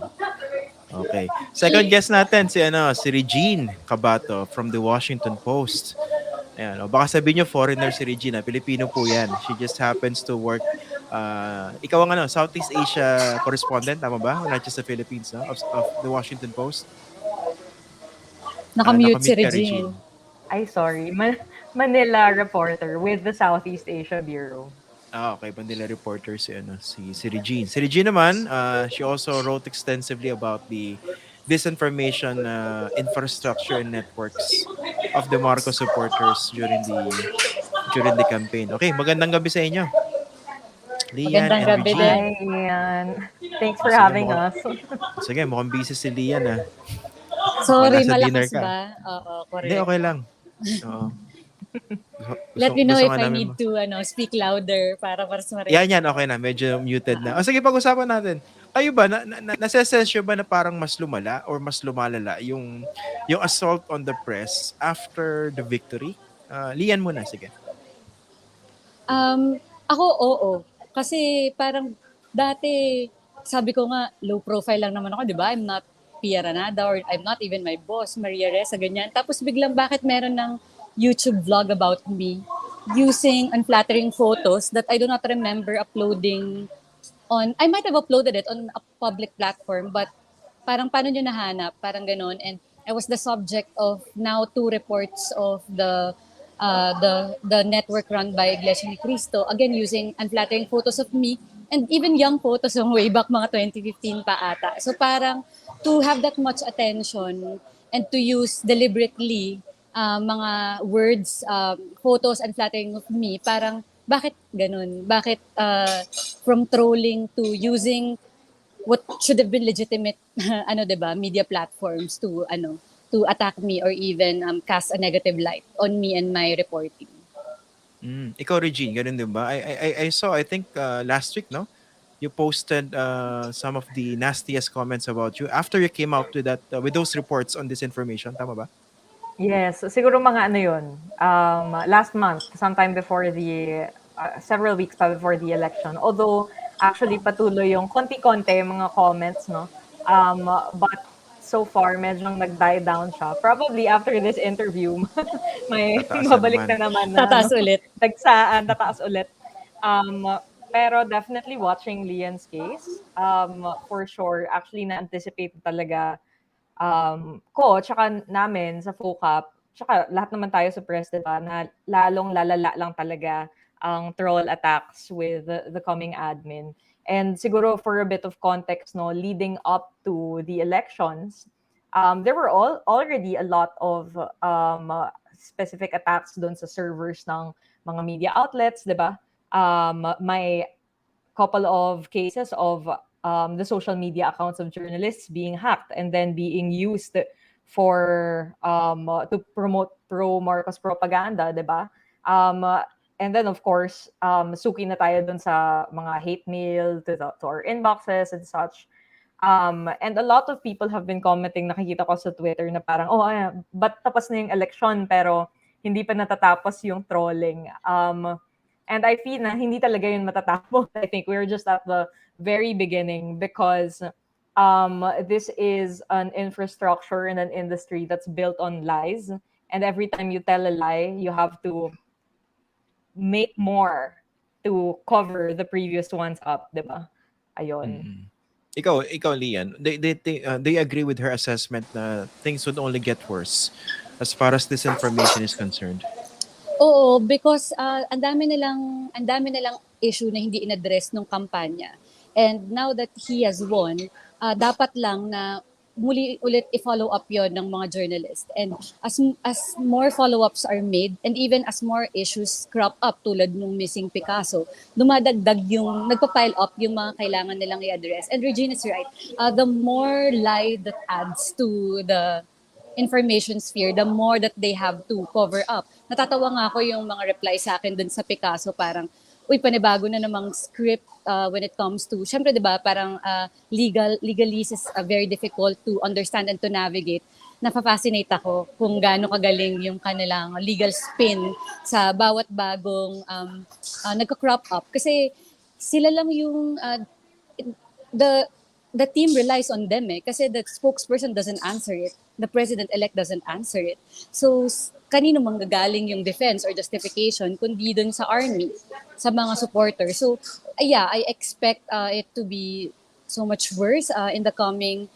Okay. Second guest natin si Regine Cabato from the Washington Post. Ayan, baka sabihin nyo foreigner si Regina, Pilipino po yan. She just happens to work, ikaw ang Southeast Asia correspondent, tama ba? Not just the Philippines, no? Of the Washington Post. Nakamute si Regine. Ay, sorry. Manila reporter with the Southeast Asia Bureau. Okay. Manila reporter si Regine. Si Regine naman, she also wrote extensively about the disinformation infrastructure and networks of the Marcos supporters during the campaign. Okay, magandang gabi sa inyo. Lian Magandang and gabi Regine. din. Hi, Ian. Thanks for having us. Sige, mukhang busy si Lian Sorry, Wala sa dinner malakas ka. ba? Oo, correct. Hindi, okay lang. Oo. Let me know if nga I namin need to speak louder para mas marinig. Yan, okay na. Medyo muted na. Sige, pag-usapan natin. Kayo ba, nasa-sense nyo ba na parang mas lumala or mas lumalala yung assault on the press after the victory? Lian muna, sige. Ako, oo. Kasi parang dati, sabi ko nga, low profile lang naman ako, di ba? I'm not Pia Ranada or I'm not even my boss, Maria Reza, ganyan. Tapos biglang bakit meron ng YouTube vlog about me using unflattering photos that I do not remember uploading on, I might have uploaded it on a public platform, but parang paano nyo nahanap, parang ganon. And I was the subject of now 2 reports of the network run by Iglesia ni Cristo, again using unflattering photos of me and even young photos from way back mga 2015 pa ata. So parang to have that much attention and to use deliberately mga words, photos unflattering of me, parang bakit ganun? Bakit from trolling to using what should have been legitimate ano 'di ba media platforms to attack me or even cast a negative light on me and my reporting. Ikaw, Regine, ganun din ba? I saw, I think, last week, no? You posted some of the nastiest comments about you after you came out with that with those reports on disinformation. Tama ba? Yes, siguro mga ano yun, last month, sometime before several weeks pa before the election. Although, actually, patuloy yung konti-konti yung mga comments, no? But so far, medyo nag-die down siya. Probably after this interview, may Tataasan mabalik naman. na naman na, Tataas ano, ulit. tagsaan, tataas ulit. Pero definitely watching Lian's case, for sure, actually na-anticipate talaga ko, tsaka namin sa FOCAP, tsaka lahat naman tayo sa press, diba, na lalong lalala lang talaga ang troll attacks with the coming admin. And siguro for a bit of context, no, leading up to the elections, there were already a lot of specific attacks doon sa servers ng mga media outlets, diba? May couple of cases of the social media accounts of journalists being hacked and then being used for to promote pro Marcos propaganda, 'di ba? And then of course, suki na tayo dun sa mga hate mail to our inboxes and such. And a lot of people have been commenting, nakikita ko sa Twitter na parang, oh, but tapos na yung election pero hindi pa natatapos yung trolling. And I feel na hindi talaga yun matatapos. I think we're just at the very beginning because this is an infrastructure and an industry that's built on lies. And every time you tell a lie, you have to make more to cover the previous ones up, di ba? Ayun. Mm-mm. Ikaw, Lian, they agree with her assessment na things would only get worse as far as this information is concerned. Oo, because ang dami nilang issue na hindi inaddress nung kampanya. And now that he has won, dapat lang na muli ulit i-follow up yon ng mga journalist. And as more follow-ups are made and even as more issues crop up tulad nung missing Picasso, dumadagdag yung, nagpa-pile up yung mga kailangan nilang i-address. And Regina is right. The more lie that adds to the information sphere, the more that they have to cover up. Natatawa nga ako yung mga reply sa akin dun sa Picasso, parang, uy, panibago na namang script when it comes to, syempre, di ba, parang legalese is very difficult to understand and to navigate. Napafascinate ako kung gaano kagaling yung kanilang legal spin sa bawat bagong nagka-crop up. Kasi sila lang yung the the team relies on them kasi the spokesperson doesn't answer it, the president-elect doesn't answer it. So kanino manggagaling yung defense or justification kundi dun sa army, sa mga supporters. So yeah, I expect it to be so much worse in the coming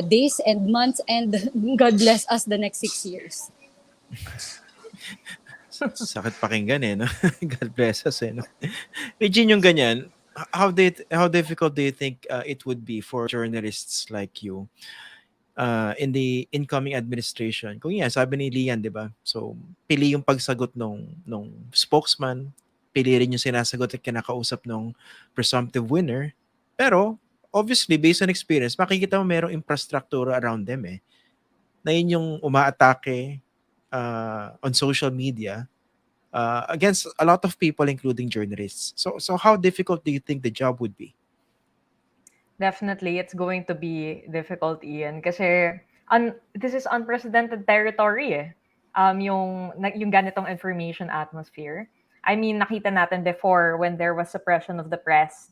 days and months, and God bless us the next 6 years. Sakit pakinggan eh, no? God bless us eh, no? Regine, yung ganyan, how difficult do you think it would be for journalists like you in the incoming administration? Kung yan, sabi ni Lian, di ba? So, pili yung pagsagot nung spokesman, pili rin yung sinasagot at kinakausap nung presumptive winner. Pero, obviously, based on experience, makikita mo merong infrastructure around them eh. Na yun yung umaatake on social media against a lot of people, including journalists. So how difficult do you think the job would be? Definitely, it's going to be difficult, Ian, kasi this is unprecedented territory eh. Yung ganitong information atmosphere. I mean, nakita natin before when there was suppression of the press,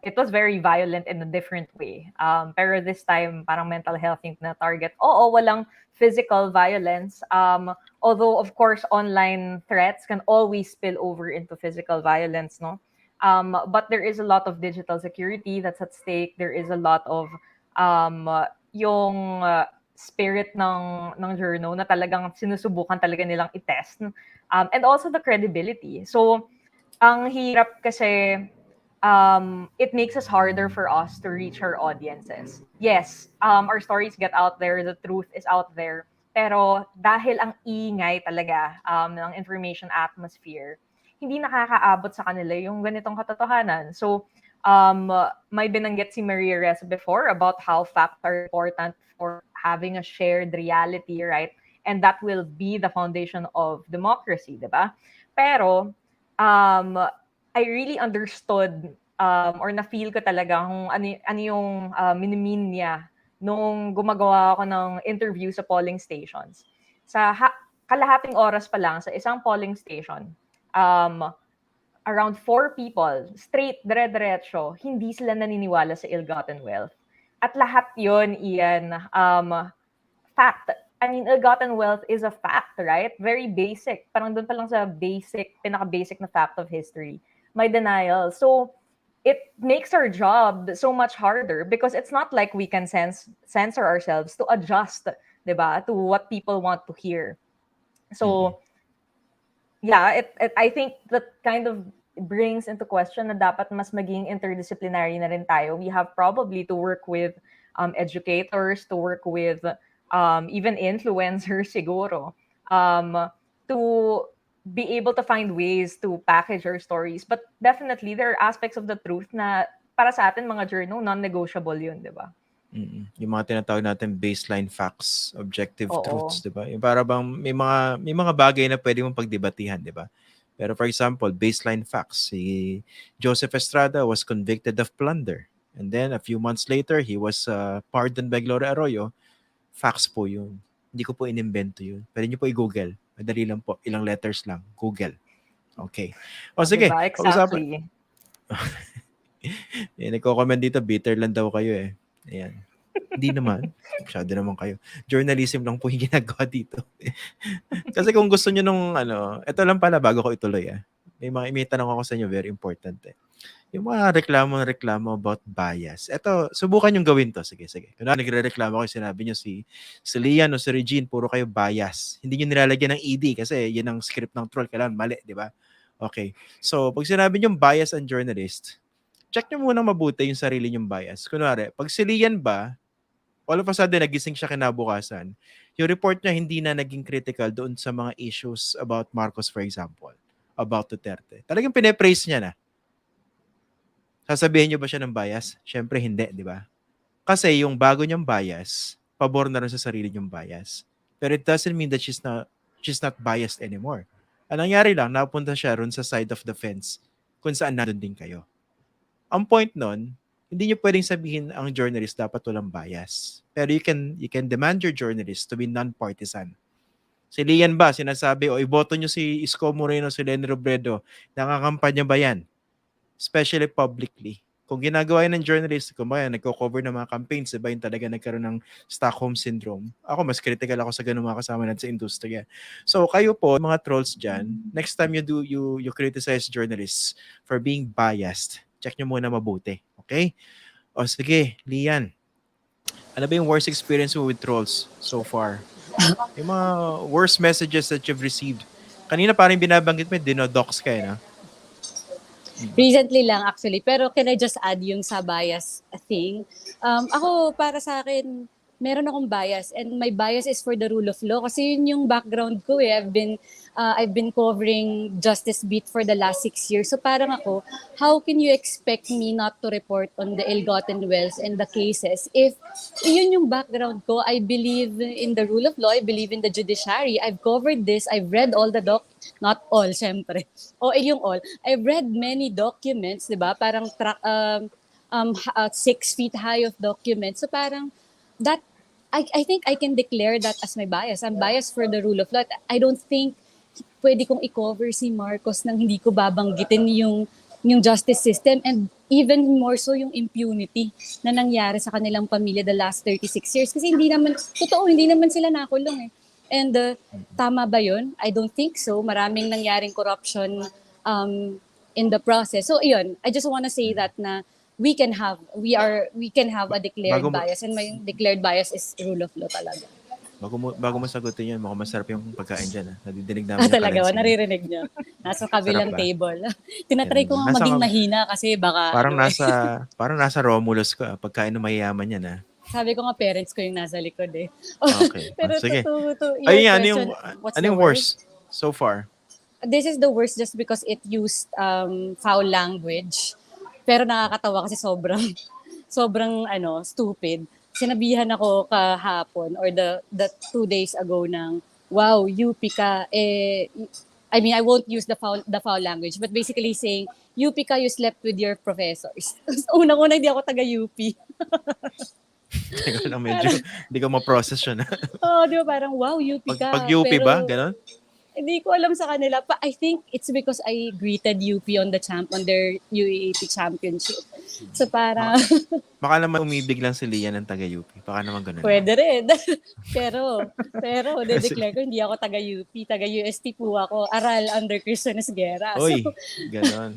it was very violent in a different way. Pero this time, parang mental health yung na-target. Oo, walang physical violence. Although, of course, online threats can always spill over into physical violence, no? But there is a lot of digital security that's at stake. There is a lot of yung spirit ng journal na talagang sinusubukan talaga nilang i-test. And also the credibility. So, ang hirap kasi it makes us harder for us to reach our audiences. Yes, our stories get out there, the truth is out there. Pero dahil ang ingay talaga ng information atmosphere, hindi nakakaabot sa kanila yung ganitong katotohanan. So, may binanggit si Maria Reza before about how facts are important for having a shared reality, right? And that will be the foundation of democracy, di ba? Pero, I really understood or na-feel ko talaga kung ano yung minimean niya nung gumagawa ako ng interview sa polling stations. Sa kalahating oras pa lang sa isang polling station, around 4 people, straight, dire-diretso, hindi sila naniniwala sa ill-gotten wealth. At lahat yon, Ian, fact. I mean, ill-gotten wealth is a fact, right? Very basic. Parang doon pa lang sa pinaka-basic na fact of history. May denial. So, it makes our job so much harder because it's not like we can censor ourselves to adjust, diba, to what people want to hear. So, yeah, I think that kind of brings into question na dapat mas maging interdisciplinary na rin tayo. We have probably to work with educators, to work with even influencers siguro, to be able to find ways to package our stories. But definitely, there are aspects of the truth na para sa atin, mga journal, non-negotiable yun, di ba? Yung mga tinatawag natin baseline facts, objective Oo. truths, di ba? Yung para bang may mga bagay na pwede mong pagdebatihan, di ba? Pero for example, baseline facts, si Joseph Estrada was convicted of plunder. And then a few months later, he was pardoned by Gloria Arroyo. Facts po yun. Hindi ko po inimbento yun. Pwede niyo po i-google. Madali lang po. Ilang letters lang. Google. Okay. O sige. Diba? Exactly. Nagko-comment dito, bitter lang daw kayo eh. Ayan. Hindi naman. Masyado naman kayo. Journalism lang po yung ginagawa dito. Kasi kung gusto niyo nung ito lang pala bago ko ituloy May tanong ako sa inyo, very important Yung mga reklamo about bias. Ito, subukan yung gawin to. Sige. Kung nagre-reklamo kayo, sinabi nyo si Lian o si Regine, puro kayo bias. Hindi nyo nilalagyan ng ED kasi yun ang script ng troll. Kailangan mali, di ba? Okay. So, pag sinabi nyo bias and journalist, check nyo muna mabuti yung sarili nyong bias. Kunwari, pag si Lian ba, all of a sudden, nagising siya kinabukasan, yung report niya hindi na naging critical doon sa mga issues about Marcos, for example, about Duterte. Talagang pine-praise niya na. Sasabihin niyo ba siya ng bias? Siyempre hindi, di ba? Kasi yung bago niyang bias, pabor na rin sa sarili niyang bias. Pero it doesn't mean that she's not biased anymore. Ang nangyari lang, napunta siya ron sa side of the fence kung saan nandun din kayo. Ang point nun, hindi niyo pwedeng sabihin ang journalist dapat walang bias. Pero you can demand your journalist to be non-partisan. Si Lian ba, sinasabi, iboto niyo si Isko Moreno, si Lenny Robredo, nakakampanya ba yan? Especially publicly. Kung ginagawa yan ng journalist, kung ba yan, nagko-cover ng mga campaigns, diba yung talaga nagkaroon ng Stockholm Syndrome. Ako, mas critical ako sa ganung mga kasama natin sa industriya. So, kayo po, mga trolls dyan, next time you criticize journalists for being biased, check nyo muna mabuti. Okay? O sige, Lian, ano ba yung worst experience mo with trolls so far? Yung mga worst messages that you've received. Kanina parang binabanggit mo, dinodox ka na? Recently lang actually, pero can I just add yung sa bias thing? Ako, para sa akin, meron akong bias and my bias is for the rule of law kasi yun yung background ko I've been covering justice beat for the last 6 years. So parang ako, how can you expect me not to report on the ill-gotten wealth and the cases if yun yung background ko? I believe in the rule of law, I believe in the judiciary. I've covered this, I've read all the not all, syempre. Yung all. I've read many documents, di ba? Parang 6 feet high of documents. So parang that, I think I can declare that as my bias. I'm biased for the rule of law. I don't think pwede kong i-cover si Marcos nang hindi ko babanggitin yung justice system, and even more so yung impunity na nangyari sa kanilang pamilya the last 36 years. Kasi hindi naman sila nakulong eh. And tama ba yun? I don't think so. Maraming nangyaring corruption in the process. So yun, I just want to say that na we can have a declared Bago mo- bias, and my declared bias is rule of law talaga. Bago mo sagutin yun, mukhang masarap yung pagkain dyan. Nadidinig namin yung Talaga, kalansing. naririnig niyo. Nasa kabilang Sarap ba? table. Tinatry ko nga Nasa maging kab- mahina kasi baka Parang ano, parang nasa Romulus ka, pagkain ng mayayaman yan, ha? sabi ko nga parents ko yung nasa likod eh. Okay. Pero Sige. to your Ay, question, what's ano the yung worst? worst so far? This is the worst just because it used foul language. Pero nakakatawa kasi sobrang stupid. Sinabihan ako kahapon or the 2 days ago ng wow, UP ka I mean, I won't use the foul language, but basically saying UP ka, you slept with your professors. Unang-una hindi ako taga UP. Teka lang, medyo hindi ko ma-process yun. Oh, di ba parang wow, UP ka. Pag UP pero ba? Ganon? hindi ko alam sa kanila. I think it's because I greeted UP on their UAAP championship. So parang Baka naman umibig lang si Lian ng taga-UP. Baka naman ganun. pwede rin. pero de-declare ko hindi ako taga-UP, taga-UST po ako. Aral under Cristian Esguerra. Oy, So, ganon.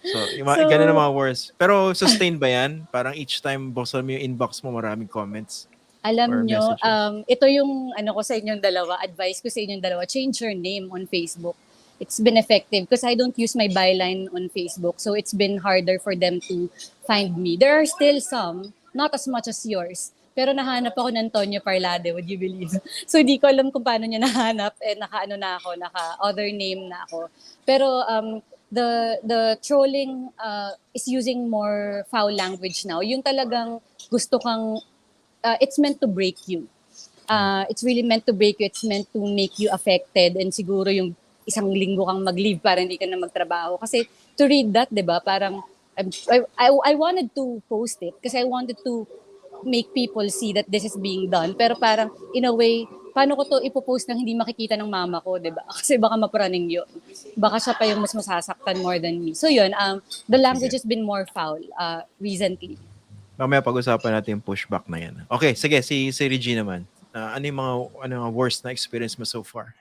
So, So- ganun ang mga worst. Pero sustained ba yan? Parang each time buksan mo yung inbox mo, maraming comments. Or alam nyo, messages. ito yung ko sa inyong dalawa, advice ko sa inyong dalawa, change your name on Facebook. It's been effective because I don't use my byline on Facebook. So it's been harder for them to find me. There are still some, not as much as yours. Pero nahanap ako ng Tonyo Parlade, would you believe? So hindi ko alam kung paano niya nahanap. Naka-other name na ako. Pero the trolling is using more foul language now. Yung talagang gusto kang it's meant to break you. It's really meant to break you. It's meant to make you affected. And siguro yung isang linggo kang mag-leave para hindi ka na magtrabaho. Kasi to read that, di ba, parang I wanted to post it kasi I wanted to make people see that this is being done. Pero parang, in a way, paano ko to ipopost nang hindi makikita ng mama ko, di ba? Kasi baka mapraning yun. Baka siya pa yung mas masasaktan more than me. So yun, the language has been more foul recently. Mamaya pag-usapan natin yung pushback na yan. Okay, sige, si Reggie naman. Ano yung mga worst na experience mo so far?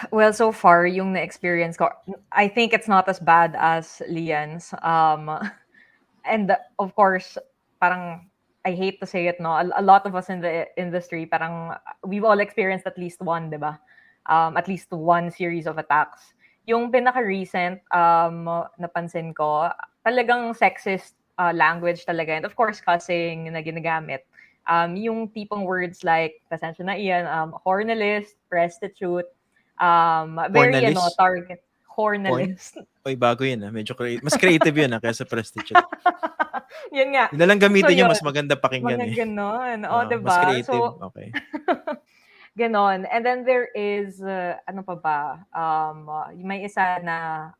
Well, so far, yung na-experience ko, I think it's not as bad as Lian's. And of course, parang, I hate to say it, no? A lot of us in the industry, parang, we've all experienced at least one, di ba? At least one series of attacks. Yung pinaka-recent, napansin ko, talagang sexist language talaga. And of course, cussing na ginagamit. Yung tipong words like, pasensya na iyan, hornalist, prostitute, very, Hornalist? target, hornalist. Oy, bago yun. Medyo mas creative yun kaysa prostitute. Yun nga. Yun na lang gamitin So, niya, yun. mas maganda pakinggan Mga eh. ganon. Mas diba? creative. So, Okay. ganon. And then there is, ano pa ba? May isa na,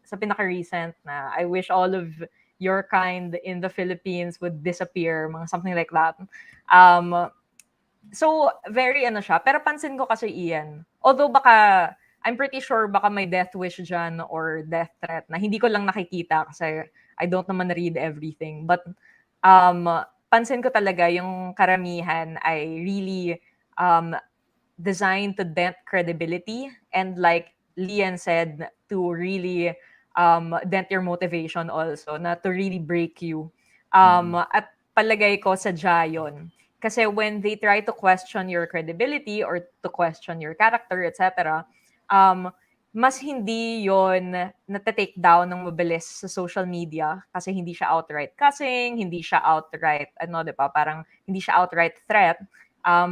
sa pinaka-recent na, I wish all of your kind in the Philippines would disappear, mga something like that. So, very siya. Pero pansin ko kasi Ian, although baka, I'm pretty sure baka may death wish dyan or death threat na hindi ko lang nakikita kasi I don't naman read everything. But, pansin ko talaga yung karamihan ay really designed to dent credibility and like Lian said, to really dent your motivation also, na to really break you. At palagay ko sadya yun. Kasi when they try to question your credibility or to question your character, etc., mas hindi yon nata-take down ng mabilis sa social media kasi hindi siya outright cussing, hindi siya outright, diba? Parang hindi siya outright threat.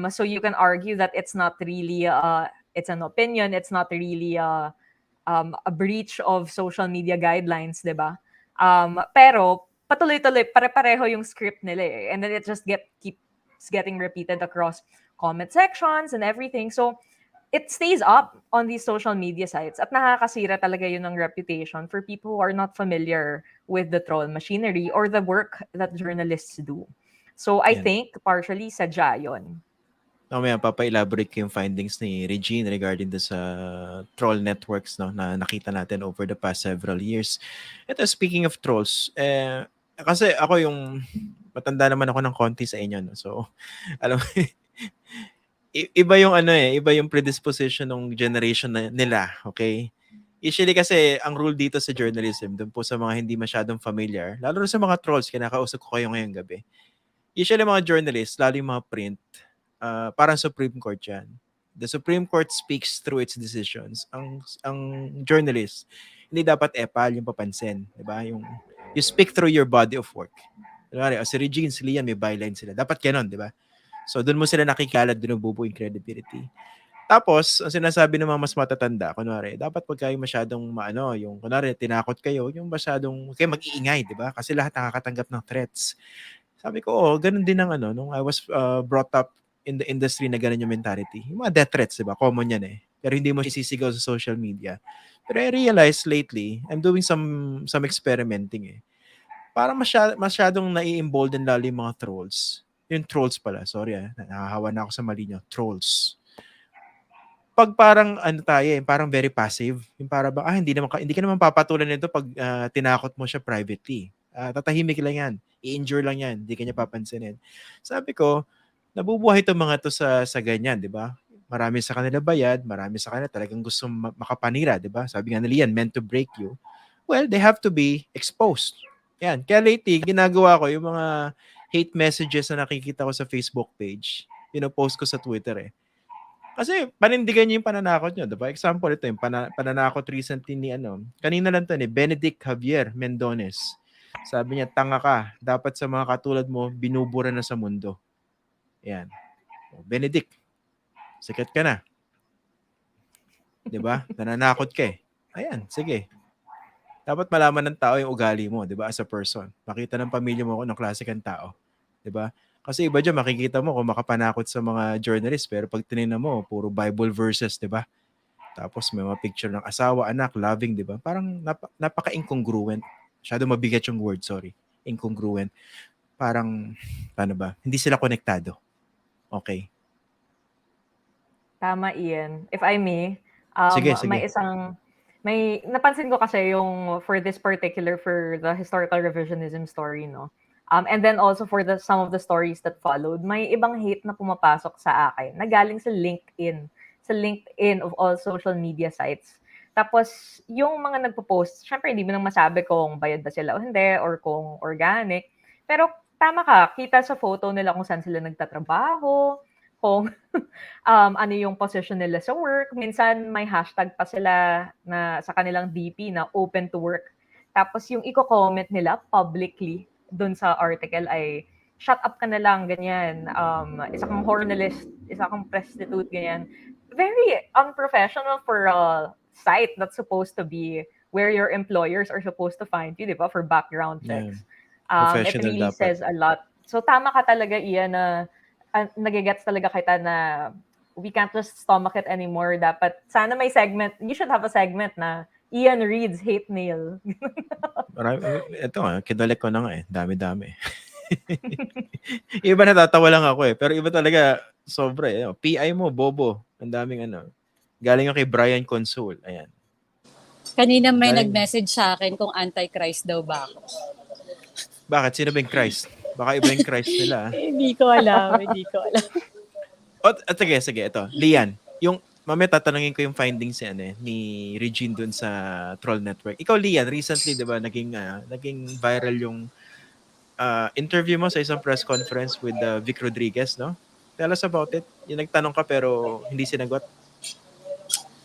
So you can argue that it's not really, it's an opinion, it's not really a breach of social media guidelines, diba? Pero patuloy-tuloy, pare-pareho yung script nila eh. And then it just keeps getting repeated across comment sections and everything. So it stays up on these social media sites at nakakasira talaga yun ng reputation for people who are not familiar with the troll machinery or the work that journalists do. So I Yan. think partially sadya yun. Mamaya papa-elaborate ko yung findings ni Regine regarding sa troll networks, no, na nakita natin over the past several years. Ito, speaking of trolls, kasi ako yung matanda naman ako ng konti sa inyo, no? So, alam mo, iba yung iba yung predisposition ng generation nila, okay? Usually kasi ang rule dito sa journalism, dun po sa mga hindi masyadong familiar, lalo na sa mga trolls, kinakausap ko kayo ngayong gabi. Usually mga journalists, lalo yung mga print, parang Supreme Court yan. The Supreme Court speaks through its decisions. Ang journalist, hindi dapat epal yung papansin. Diba? You speak through your body of work. Kunwari, si Regine, si Liam, may byline sila. Dapat ganon, di ba? So, doon mo sila nakikalad, doon bubuo yung credibility. Tapos, ang sinasabi ng mga mas matatanda, kunwari, dapat pag kayo masyadong yung kunwari, tinakot kayo, yung masyadong, kayo mag-iingay, di ba? Kasi lahat nakakatanggap ng threats. Sabi ko, ganun din ang nung I was brought up in the industry na ganun yung mentality. Yung mga death threats, di ba? Common yan eh. Pero hindi mo isisigaw sa social media. Pero I realized lately, I'm doing some experimenting eh. Parang masyadong nai-embolden lalo yung mga trolls. Yung trolls pala, sorry nakahawa na ako sa mali nyo. Trolls. Pag parang parang very passive. Yung para ba, hindi ka naman papatulan nito pag tinakot mo siya privately. Tatahimik lang yan. I-injure lang yan. Hindi ka niya papansinin. Sabi ko, nabubuhay itong mga to sa ganyan, di ba? Marami sa kanila bayad, marami sa kanila talagang gusto makapanira, di ba? Sabi nga nila yan, meant to break you. Well, they have to be exposed. Yan. Kaya lately, ginagawa ko yung mga hate messages na nakikita ko sa Facebook page. Pinopost ko sa Twitter eh. Kasi panindigan niyo yung pananakot niyo, diba? Example ito yung pananakot recently ni kanina lang to ni Benedict Javier Mendones. Sabi niya, tanga ka. Dapat sa mga katulad mo, binubura na sa mundo. Yan. Benedict, sikat ka na. Diba? Nananakot ka eh. Ayan, sige. Dapat malaman ng tao yung ugali mo, diba? As a person. Makita ng pamilya mo kung anong klase kang tao. Diba? Kasi iba dyan, makikita mo kung makapanakot sa mga journalist, pero pag tinignan mo, puro Bible verses, diba? Tapos may mga picture ng asawa, anak, loving, diba? Parang napaka-incongruent. Masyado mabigat yung word, sorry. Incongruent. Parang, paano ba? Hindi sila konektado. Okay. Tama, Ian. If I may, Sige. may napansin ko kasi yung for this particular, for the historical revisionism story, no? And then also for some of the stories that followed, may ibang hate na pumapasok sa akin na galing sa LinkedIn of all social media sites. Tapos, yung mga nagpo-post, syempre hindi mo nang masabi kung bayad ba sila o hindi, or kung organic. Pero tama ka, kita sa photo nila kung saan sila nagtatrabaho, kung ano yung position nila sa work. Minsan may hashtag pa sila na sa kanilang DP na open to work. Tapos yung i-comment nila publicly dun sa article ay, shut up ka na lang, ganyan. Isa kang journalist, isa kang prostitute, ganyan. Very unprofessional for a site that's supposed to be where your employers are supposed to find you, di ba? For background checks. It really dapat. says a lot. So tama ka talaga, Ian, na nagigets talaga kita na we can't just stomach it anymore. Dapat, sana may segment, you should have a segment na Ian reads hate mail. Ito kinalik ko na nga eh. Dami-dami. Iba natatawa lang ako eh. Pero iba talaga, sobra eh. PI mo, bobo. Ang daming Galing ako kay Brian Consul. Ayan. Kanina may nag-message sa akin kung anti-Christ daw ba ako. Bakit? Sino ba yung Christ? Baka iba yung Christ nila. Hindi ko alam. Sige, ito. Lian, yung mamaya tatanungin ko yung findings ni Regine dun sa troll network. Ikaw, Lian, recently, di ba, naging viral yung interview mo sa isang press conference with Vic Rodriguez, no? Tell us about it. Yung nagtanong ka pero hindi sinagot.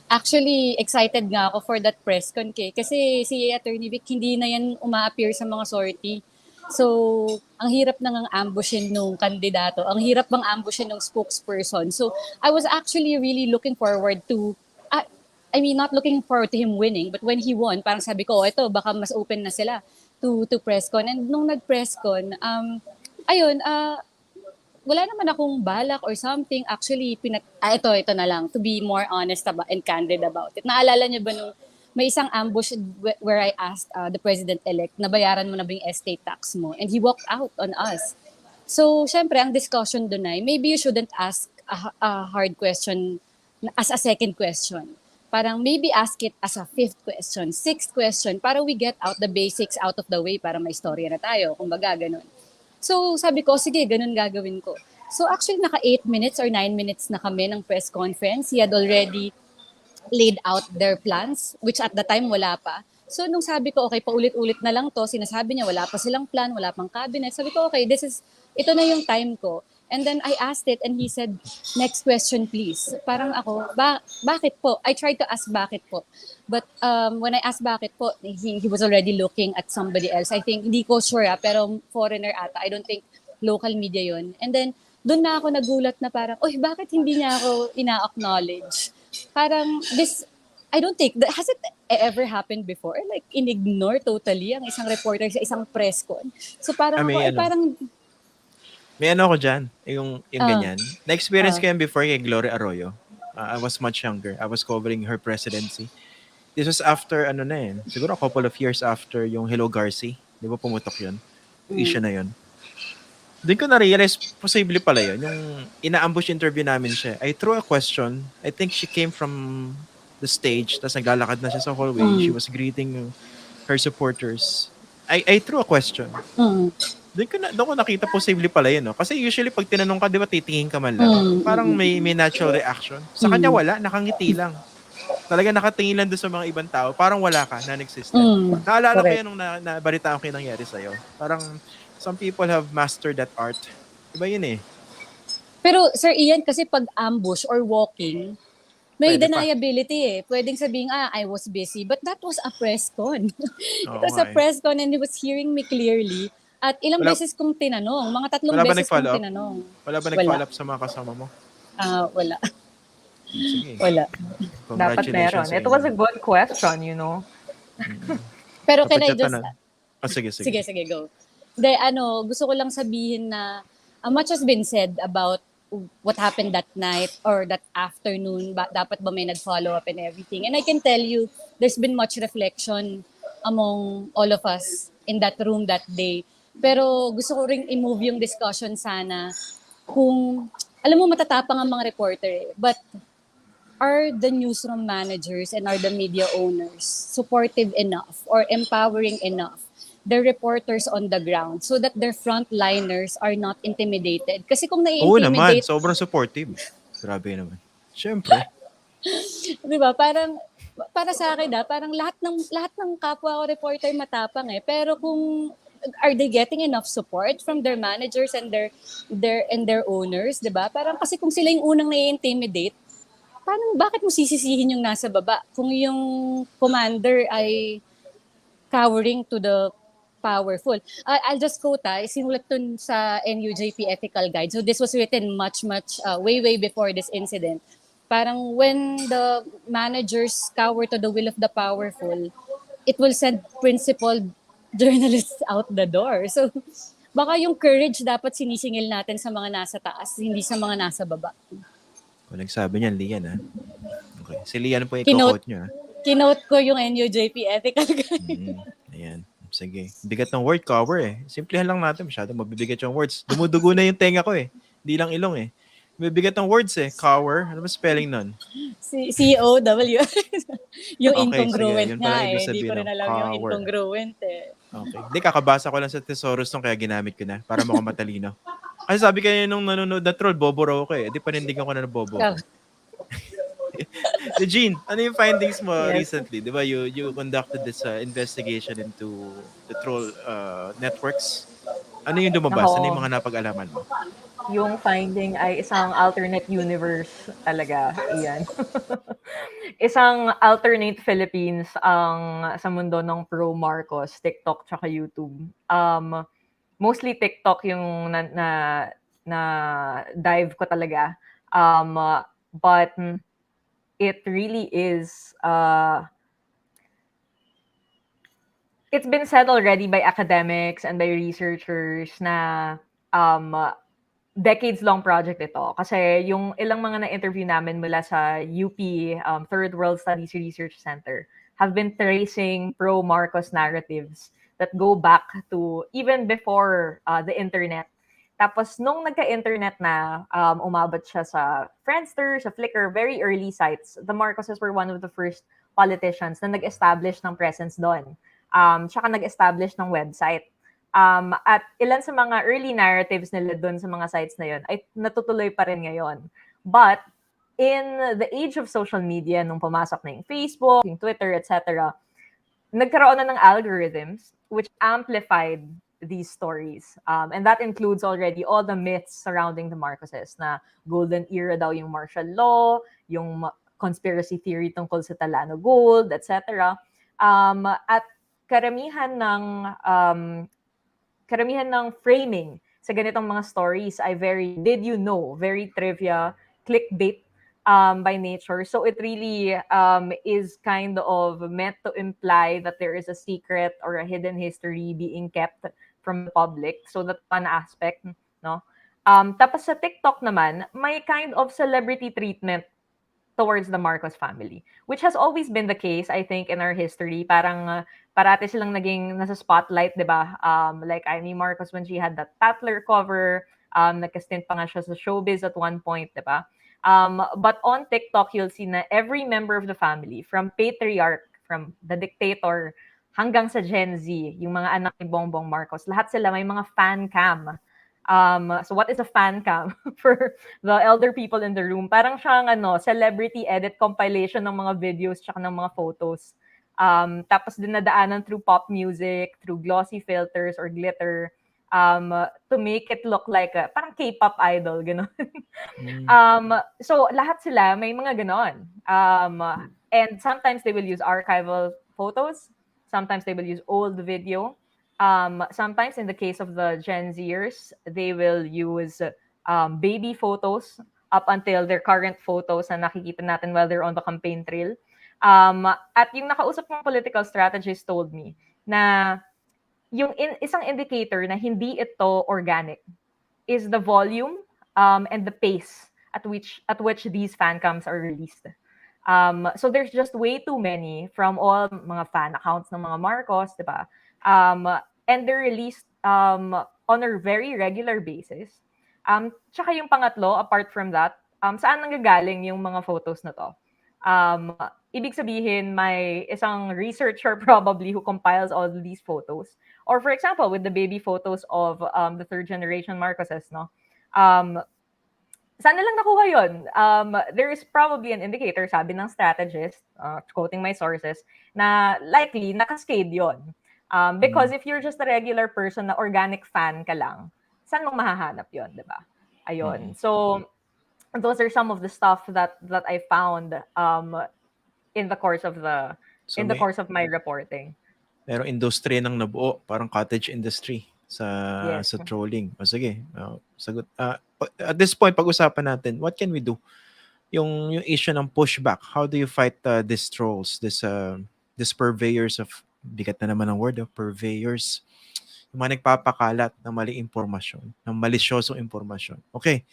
Actually, excited nga ako for that press con kasi si Attorney Vic hindi na yan uma-appear sa mga sortie. So, ang hirap nang ambushin nung kandidato. Ang hirap bang ambushin nung spokesperson. So, I was actually really looking forward to, not looking forward to him winning, but when he won, parang sabi ko, ito, baka mas open na sila to press con. And nung nag-press con, wala naman akong balak or something. Actually, ito na lang, to be more honest and candid about it. Naalala niyo ba nung may isang ambush where I asked the president-elect na bayaran mo na ba yung estate tax mo? And he walked out on us. So, syempre, ang discussion dun ay, maybe you shouldn't ask a hard question as a second question. Parang maybe ask it as a fifth question, sixth question, para we get out the basics out of the way para may istorya na tayo. Kumbaga, ganun. So, sabi ko, sige, ganun gagawin ko. So, actually, naka 8 minutes or 9 minutes na kami ng press conference. He had already laid out their plans, which at the time wala pa. So nung sabi ko, okay, paulit-ulit na lang to, sinasabi niya wala pa silang plan, wala pang cabinet. Sabi ko, okay, ito na yung time ko. And then I asked it and he said, next question please. Parang ako, bakit po? I tried to ask bakit po. But when I asked bakit po, he was already looking at somebody else. I think, hindi ko sure pero foreigner ata. I don't think local media yun. And then, doon na ako nagulat na parang, oy, bakit hindi niya ako ina-acknowledge? Parang, I don't think, has it ever happened before? Like, in-ignore totally ang isang reporter sa isang press con. So parang May parang, may ako dyan, yung ganyan. Na-experience ko yan before kay Gloria Arroyo. I was much younger. I was covering her presidency. This was after, siguro a couple of years after yung Hello Garci. Di ba pumutok yun? Yung issue na yun. Doon ko na-realize, posible pala yun. Yung ina-ambush interview namin siya. I threw a question. I think she came from the stage, tapos naglalakad na siya sa hallway. She was greeting her supporters. I threw a question. Doon ko nakita posible pala yun. No? Kasi usually pag tinanong ka, di ba titingin ka man lang. Parang may natural reaction. Sa kanya wala, nakangiti lang. Talaga nakatingin lang doon sa mga ibang tao. Parang wala ka, non-existent. Naalala ko yan nung nabalitaan ko yung nangyari sa'yo. Parang some people have mastered that art. Iba yun eh. pero Sir Ian, kasi pag ambush or walking, may Pwede pa. deniability eh. Pwedeng sabihin, I was busy. But that was a press con. It Oo was nga a press con and he was hearing me clearly. At ilang Wala- beses kong tinanong. Mga 3 Wala ba beses kong nag-follow up? tinanong. Wala ba nag-follow up sa mga kasama mo? Wala. Sige. Wala. Dapat meron. Congratulations sa It was inyo. a good question, you know. Pero Dapat can I siya just... tanan. Sige. Sige, go. Hindi, gusto ko lang sabihin na much has been said about what happened that night or that afternoon. Dapat ba may nag-follow up and everything. And I can tell you, there's been much reflection among all of us in that room that day. Pero gusto ko ring i-move yung discussion sana kung, alam mo, matatapang ang mga reporter but are the newsroom managers and are the media owners supportive enough or empowering enough the reporters on the ground so that their frontliners are not intimidated? Kasi kung Oo naman, nai-intimidate, sobrang supportive. Grabe naman. Siyempre. di ba? Parang para sa akin parang lahat ng kapwa ko reporter matapang eh. Pero kung are they getting enough support from their managers and their owners, di ba? Parang kasi kung sila yung unang nai-intimidate, bakit mo sisisihin yung nasa baba kung yung commander ay cowering to the powerful? I'll just quote, sinulat dun sa NUJP Ethical Guide. So this was written much, way before this incident. Parang when the managers cower to the will of the powerful, it will send principled journalists out the door. So baka yung courage dapat sinisingil natin sa mga nasa taas, hindi sa mga nasa baba. Kung nagsabi niyan, Lian ha. Okay. Si Lian po yung i-quote niyo ha. Kinote ko yung NUJP Ethical Guide. Ayan. Sige. Bigat ng word, cover eh. Simplihan lang natin. Masyadong mabibigat yung words. Dumudugo na yung tenga ko eh. Hindi lang ilong eh. Mabibigat ng words eh. Cover. Ano ba spelling nun? C-O-W. Yung Okay, incongruent sige. Yun nga pala ibig eh. Hindi ko sabihin rin ng alam yung cover. incongruent eh. Okay. Hindi, kakabasa ko lang sa thesaurus nung kaya ginamit ko na para mukhang matalino. Kasi sabi kayo nung nanonood na troll, bobo raw ako eh. Di panindigan ko na ng bobo. Jean, ano yung findings mo recently? Di ba you conducted this investigation into the troll networks? Ano yung lumabas? Ano yung mga napag-alaman mo? Yung finding ay isang alternate universe talaga. Iyan. Isang alternate Philippines ang sa mundo ng pro-Marcos, TikTok tsaka YouTube. Mostly TikTok yung na dive ko talaga. But it really is it's been said already by academics and by researchers na decades-long project ito. Kasi yung ilang mga na-interview namin mula sa UP, Third World Studies Research Center, have been tracing pro-Marcos narratives that go back to even before the internet. Tapos, nung nagka-internet na, umabot siya sa Friendster, sa Flickr, very early sites. The Marcoses were one of the first politicians na nag-establish ng presence doon. Tsaka nag-establish ng website. At ilan sa mga early narratives nila doon sa mga sites na yun ay natutuloy pa rin ngayon. But, in the age of social media, nung pumasok na yung Facebook, yung Twitter, etc., nagkaroon na ng algorithms which amplified these stories. And that includes already all the myths surrounding the Marcoses na golden era daw yung martial law, yung conspiracy theory tungkol sa Talano Gold, etc. At karamihan ng framing sa ganitong mga stories ay very, did you know, very trivia, clickbait by nature. So it really is kind of meant to imply that there is a secret or a hidden history being kept from the public. So that's one aspect, no? Tapos sa TikTok naman, may kind of celebrity treatment towards the Marcos family, which has always been the case, I think, in our history. Parang parati silang naging nasa spotlight, di ba? Like Amy Marcos when she had that Tatler cover, nagka-stint pa nga siya sa showbiz at one point, di ba? But on TikTok, you'll see na every member of the family, from patriarch, from the dictator, hanggang sa Gen Z, yung mga anak ni Bongbong Marcos, lahat sila may mga fan cam. So what is a fan cam for the elder people in the room? Parang siyang celebrity edit compilation ng mga videos tsaka ng mga photos. Tapos dinadaanan through pop music, through glossy filters or glitter, to make it look like parang K-pop idol, gano'n. So lahat sila may mga gano'n. And sometimes they will use archival photos. Sometimes they will use old video. Sometimes in the case of the Gen Zers, they will use baby photos up until their current photos na nakikita natin while they're on the campaign trail. At yung nakausap ng political strategist told me na yung isang indicator na hindi ito organic is the volume and the pace at which these fan cams are released. So there's just way too many from all mga fan accounts ng mga Marcos, di ba? And they're released on a very regular basis. Tsaka yung pangatlo, apart from that, saan nanggagaling yung mga photos na to? Ibig sabihin, may isang researcher probably who compiles all these photos. Or for example, with the baby photos of the third generation Marcoses, no? Saan nilang nakuha yun? There is probably an indicator, sabi ng strategist, quoting my sources, na likely nakascade yun. Because if you're just a regular person na organic fan ka lang, saan mo mahahanap yun, di ba? Ayun. So, those are some of the stuff that I found in the course of my reporting. Pero industriya nang nabuo, parang cottage industry sa Yes. sa trolling. O sige, sagot. At this point, pag-usapan natin, what can we do? Yung issue ng pushback, how do you fight these trolls, this purveyors of, bigat na naman ang word, purveyors, yung mga nagpapakalat ng maling impormasyon, ng malisyosong impormasyon. Okay,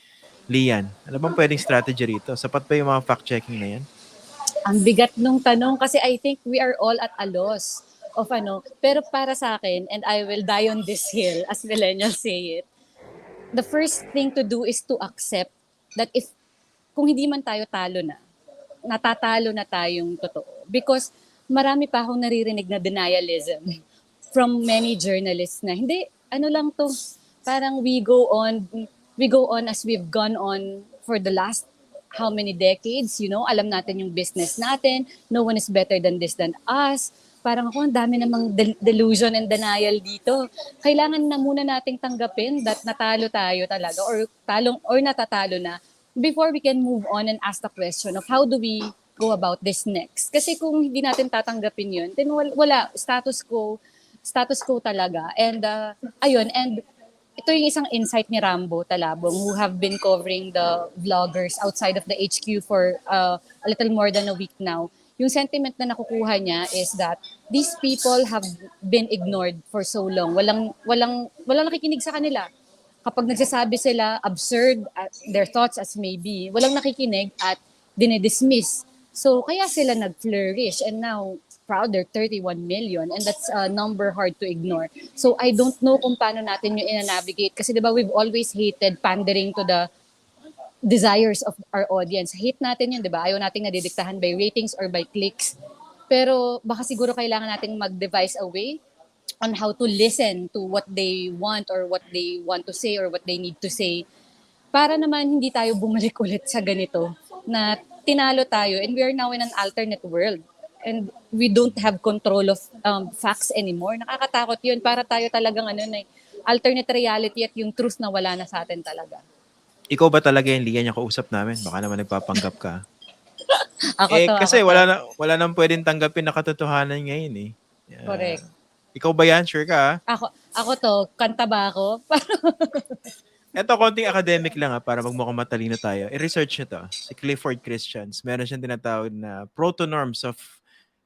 Lian, ano bang pwedeng strategy rito? Sapat ba yung mga fact-checking na yan? Ang bigat nung tanong kasi I think we are all at a loss of Pero para sa akin, and I will die on this hill as millennials say it, the first thing to do is to accept that kung hindi man tayo talo na, natatalo na tayong totoo. Because marami pa akong naririnig na denialism from many journalists na hindi, lang to, parang we go on as we've gone on for the last how many decades, alam natin yung business natin, no one is better than this than us. Parang ang dami namang delusion and denial dito. Kailangan na muna nating tanggapin that natalo tayo talaga or natatalo na before we can move on and ask the question of how do we go about this next. Kasi kung hindi natin tatanggapin yun, then wala, status quo talaga. And ayun, and ito yung isang insight ni Rambo Talabong who have been covering the vloggers outside of the HQ for a little more than a week now. Yung sentiment na nakukuha niya is that these people have been ignored for so long. Walang nakikinig sa kanila. Kapag nagsasabi sila absurd their thoughts as may be, walang nakikinig at dinedismiss. So kaya sila nag-flourish, and now proud, they're 31 million, and that's a number hard to ignore. So I don't know kung paano natin yung ina-navigate, kasi diba we've always hated pandering to the desires of our audience. Hate natin yun, diba? Ayaw nating nadidiktahan by ratings or by clicks. Pero baka siguro kailangan nating mag-devise a way on how to listen to what they want or what they want to say or what they need to say, para naman hindi tayo bumalik ulit sa ganito na tinalo tayo and we are now in an alternate world and we don't have control of facts anymore. Nakakatakot yun. Para tayo talagang alternate reality at yung truth na wala na sa atin talaga. Ikaw ba talaga yung Lian yung kausap namin? Baka naman nagpapanggap ka. Ako Kasi to. wala nang pwedeng tanggapin na katotohanan ngayon eh. Correct. Ikaw ba yan? Sure ka? Ako to, kanta ba ako? Ito, konting academic lang para magmukhang matalino tayo. I-research nyo to. Si Clifford Christians. Meron siyang tinatawag na proto-norms of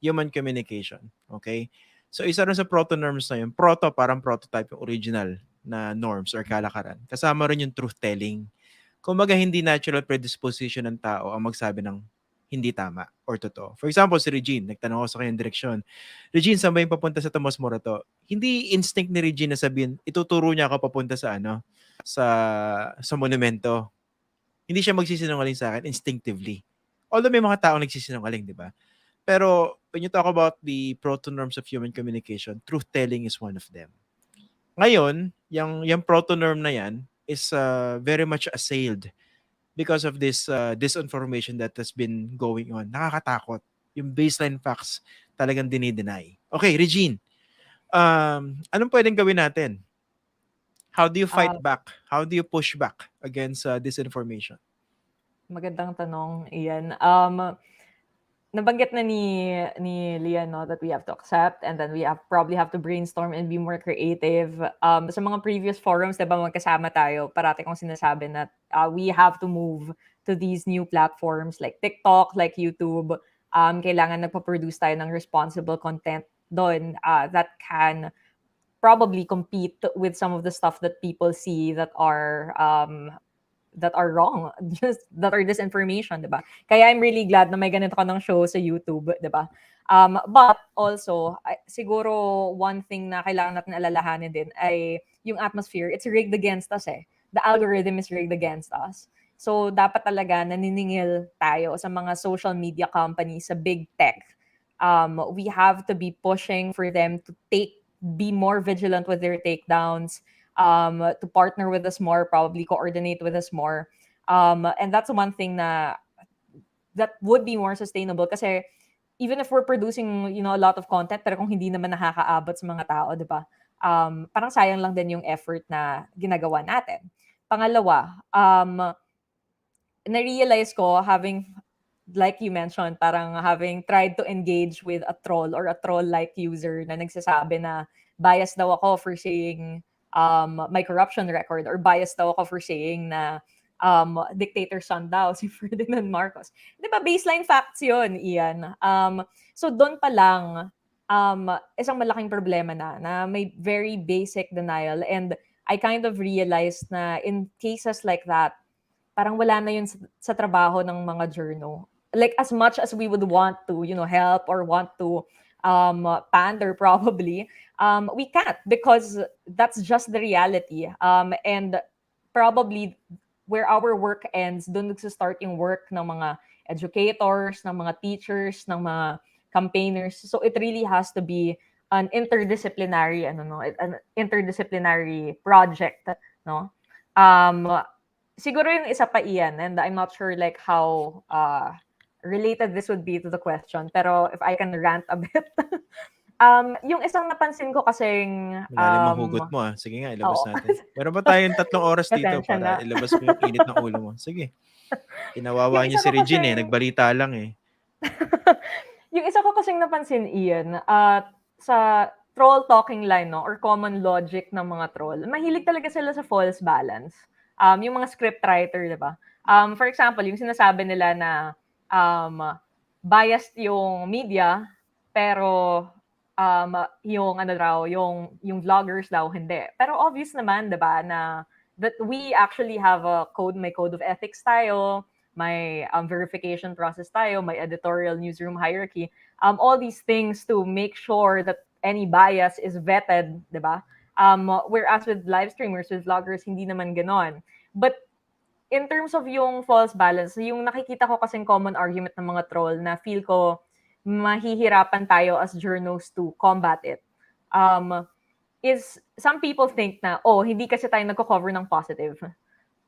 human communication. Okay? So, isa rin sa proto-norms na yun. Proto, parang prototype, yung original na norms or kalakaran. Kasama rin yung truth-telling. Kumbaga, hindi natural predisposition ng tao ang magsabi ng hindi tama or totoo. For example, si Regine, nagtanong ako sa kanyang direksyon. Regine, saan ba yung papunta sa Tomas Morato? Hindi instinct ni Regine na sabihin, ituturo niya ako papunta sa sa monumento. Hindi siya magsisinungaling sa akin instinctively. Although may mga tao nagsisinungaling, di ba? Pero when you talk about the proto-norms of human communication, truth-telling is one of them. Ngayon, yung proto-norm na yan is very much assailed because of this disinformation that has been going on. Nakakatakot. Yung baseline facts talagang dinideny. Okay, Regine, anong pwedeng gawin natin? How do you fight back? How do you push back against disinformation? Magandang tanong, Ian. Nabanggit na ni Lian, no, that we have to accept and then we probably have to brainstorm and be more creative. Sa mga previous forums, diba, magkasama tayo, parati kong sinasabi na we have to move to these new platforms like TikTok, like YouTube. Kailangan nagpa-produce tayo ng responsible content doon that can probably compete with some of the stuff that people see that are wrong, just that are disinformation, diba? Kaya I'm really glad na may ganito ka ng show sa YouTube, diba? But also, siguro one thing na kailangan natin alalahanin din ay yung atmosphere. It's rigged against us eh. The algorithm is rigged against us. So, dapat talaga naniningil tayo sa mga social media companies, sa big tech. We have to be pushing for them to be more vigilant with their takedowns, to partner with us more, probably coordinate with us more. And that's one thing that would be more sustainable kasi even if we're producing, a lot of content, pero kung hindi naman nakakaabot sa mga tao, di ba? Parang sayang lang din yung effort na ginagawa natin. Pangalawa, na-realize ko like you mentioned, parang having tried to engage with a troll or a troll-like user na nagsasabi na biased daw ako for saying my corruption record or biased daw ako for saying na dictator son daw si Ferdinand Marcos. Di ba baseline facts yun, Ian? So doon pa lang, isang malaking problema na may very basic denial, and I kind of realized na in cases like that, parang wala na yun sa trabaho ng mga journo. Like as much as we would want to, help or want to pander probably, we can't because that's just the reality. And probably where our work ends, doon nagsa-start yung work ng mga educators, ng mga teachers, ng mga campaigners. So it really has to be an interdisciplinary, an interdisciplinary project, no? Siguro yung isa pa, Ian, and I'm not sure like how related this would be to the question, pero if I can rant a bit. Yung isang napansin ko kasing Malalim ang hugot mo ah. Sige nga, ilabas oo. natin. Meron ba tayong 3 oras dito Pasensya para na. ilabas mo yung init ng ulo mo? Sige. Kinawawa Yung niya isa si ko Regine kasing- Nagbalita lang eh. Yung isa ko kasing napansin, Ian, sa troll talking line, no, or common logic ng mga troll, mahilig talaga sila sa false balance. Yung mga script writer, di ba? For example, yung sinasabi nila na biased yung media, pero yung yung vloggers daw hindi. Pero obvious naman, 'di ba, na that we actually have may code of ethics tayo, may verification process tayo, may editorial newsroom hierarchy, all these things to make sure that any bias is vetted, di ba? Whereas with live streamers, with vloggers, hindi naman ganon. But in terms of yung false balance, yung nakikita ko kasing common argument ng mga troll na feel ko mahihirapan tayo as journos to combat it. Is some people think na, hindi kasi tayo nagko-cover ng positive.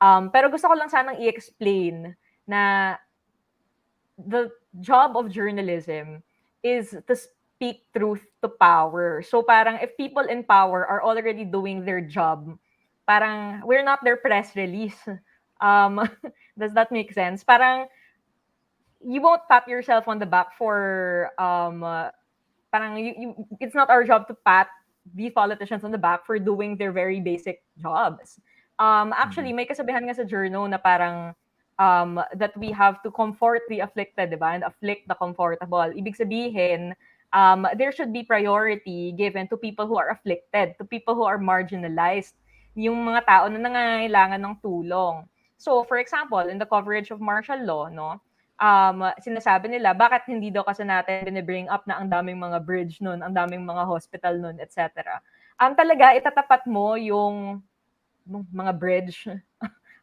Pero gusto ko lang sanang i-explain na the job of journalism is to speak truth to power. So parang if people in power are already doing their job, parang we're not their press release. Does that make sense? Parang you won't pat yourself on the back for parang it's not our job to pat these politicians on the back for doing their very basic jobs. Actually, may kasabihan nga sa journal na parang that we have to comfort the afflicted, diba? And afflict the comfortable. Ibig sabihin, there should be priority given to people who are afflicted, to people who are marginalized, yung mga tao na nangangailangan ng tulong. So, for example, in the coverage of martial law, no, sinasabi nila, bakit hindi daw kasi natin binibring up na ang daming mga bridge nun, ang daming mga hospital nun, etc. Talaga, itatapat mo yung mga bridge,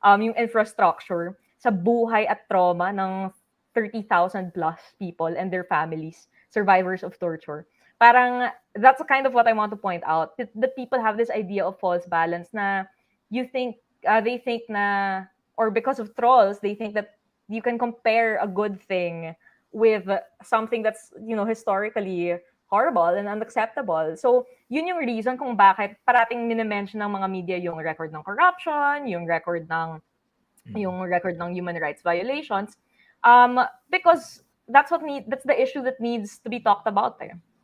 yung infrastructure sa buhay at trauma ng 30,000 plus people and their families, survivors of torture. Parang, that's kind of what I want to point out. That people have this idea of false balance na they think na, or because of trolls, they think that you can compare a good thing with something that's, historically horrible and unacceptable. So, yun yung reason kung bakit parating minimension ng mga media yung record ng corruption, yung record ng human rights violations, because that's the issue that needs to be talked about.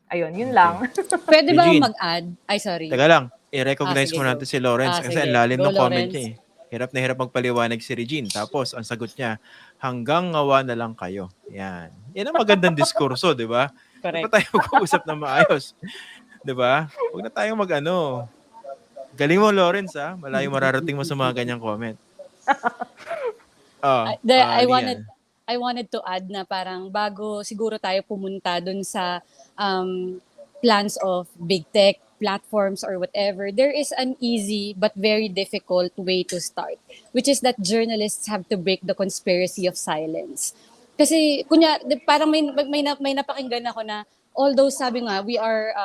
Ayun, yun lang. Pwede ba Regine. mag-add? Ay, sorry. Teka lang, i-recognize Sige, mo go. natin si Lawrence kasi Sige. ang lalim Go, ng comment Lawrence. niya eh. Hirap na hirap magpaliwanag si Regine. Tapos, ang sagot niya, hanggang ngawa na lang kayo. Yan. Yan ang magandang diskurso, di ba? Correct. Dapat tayo mag-uusap na maayos. Di ba? Huwag na tayong mag-ano. Galing mo, Lawrence, ha? Malayo mararating mo sa mga ganyang comment. I wanted to add na parang bago siguro tayo pumunta dun sa plans of big tech platforms or whatever, there is an easy but very difficult way to start, which is that journalists have to break the conspiracy of silence. Kasi parang may napakinggan ako na although sabi nga we are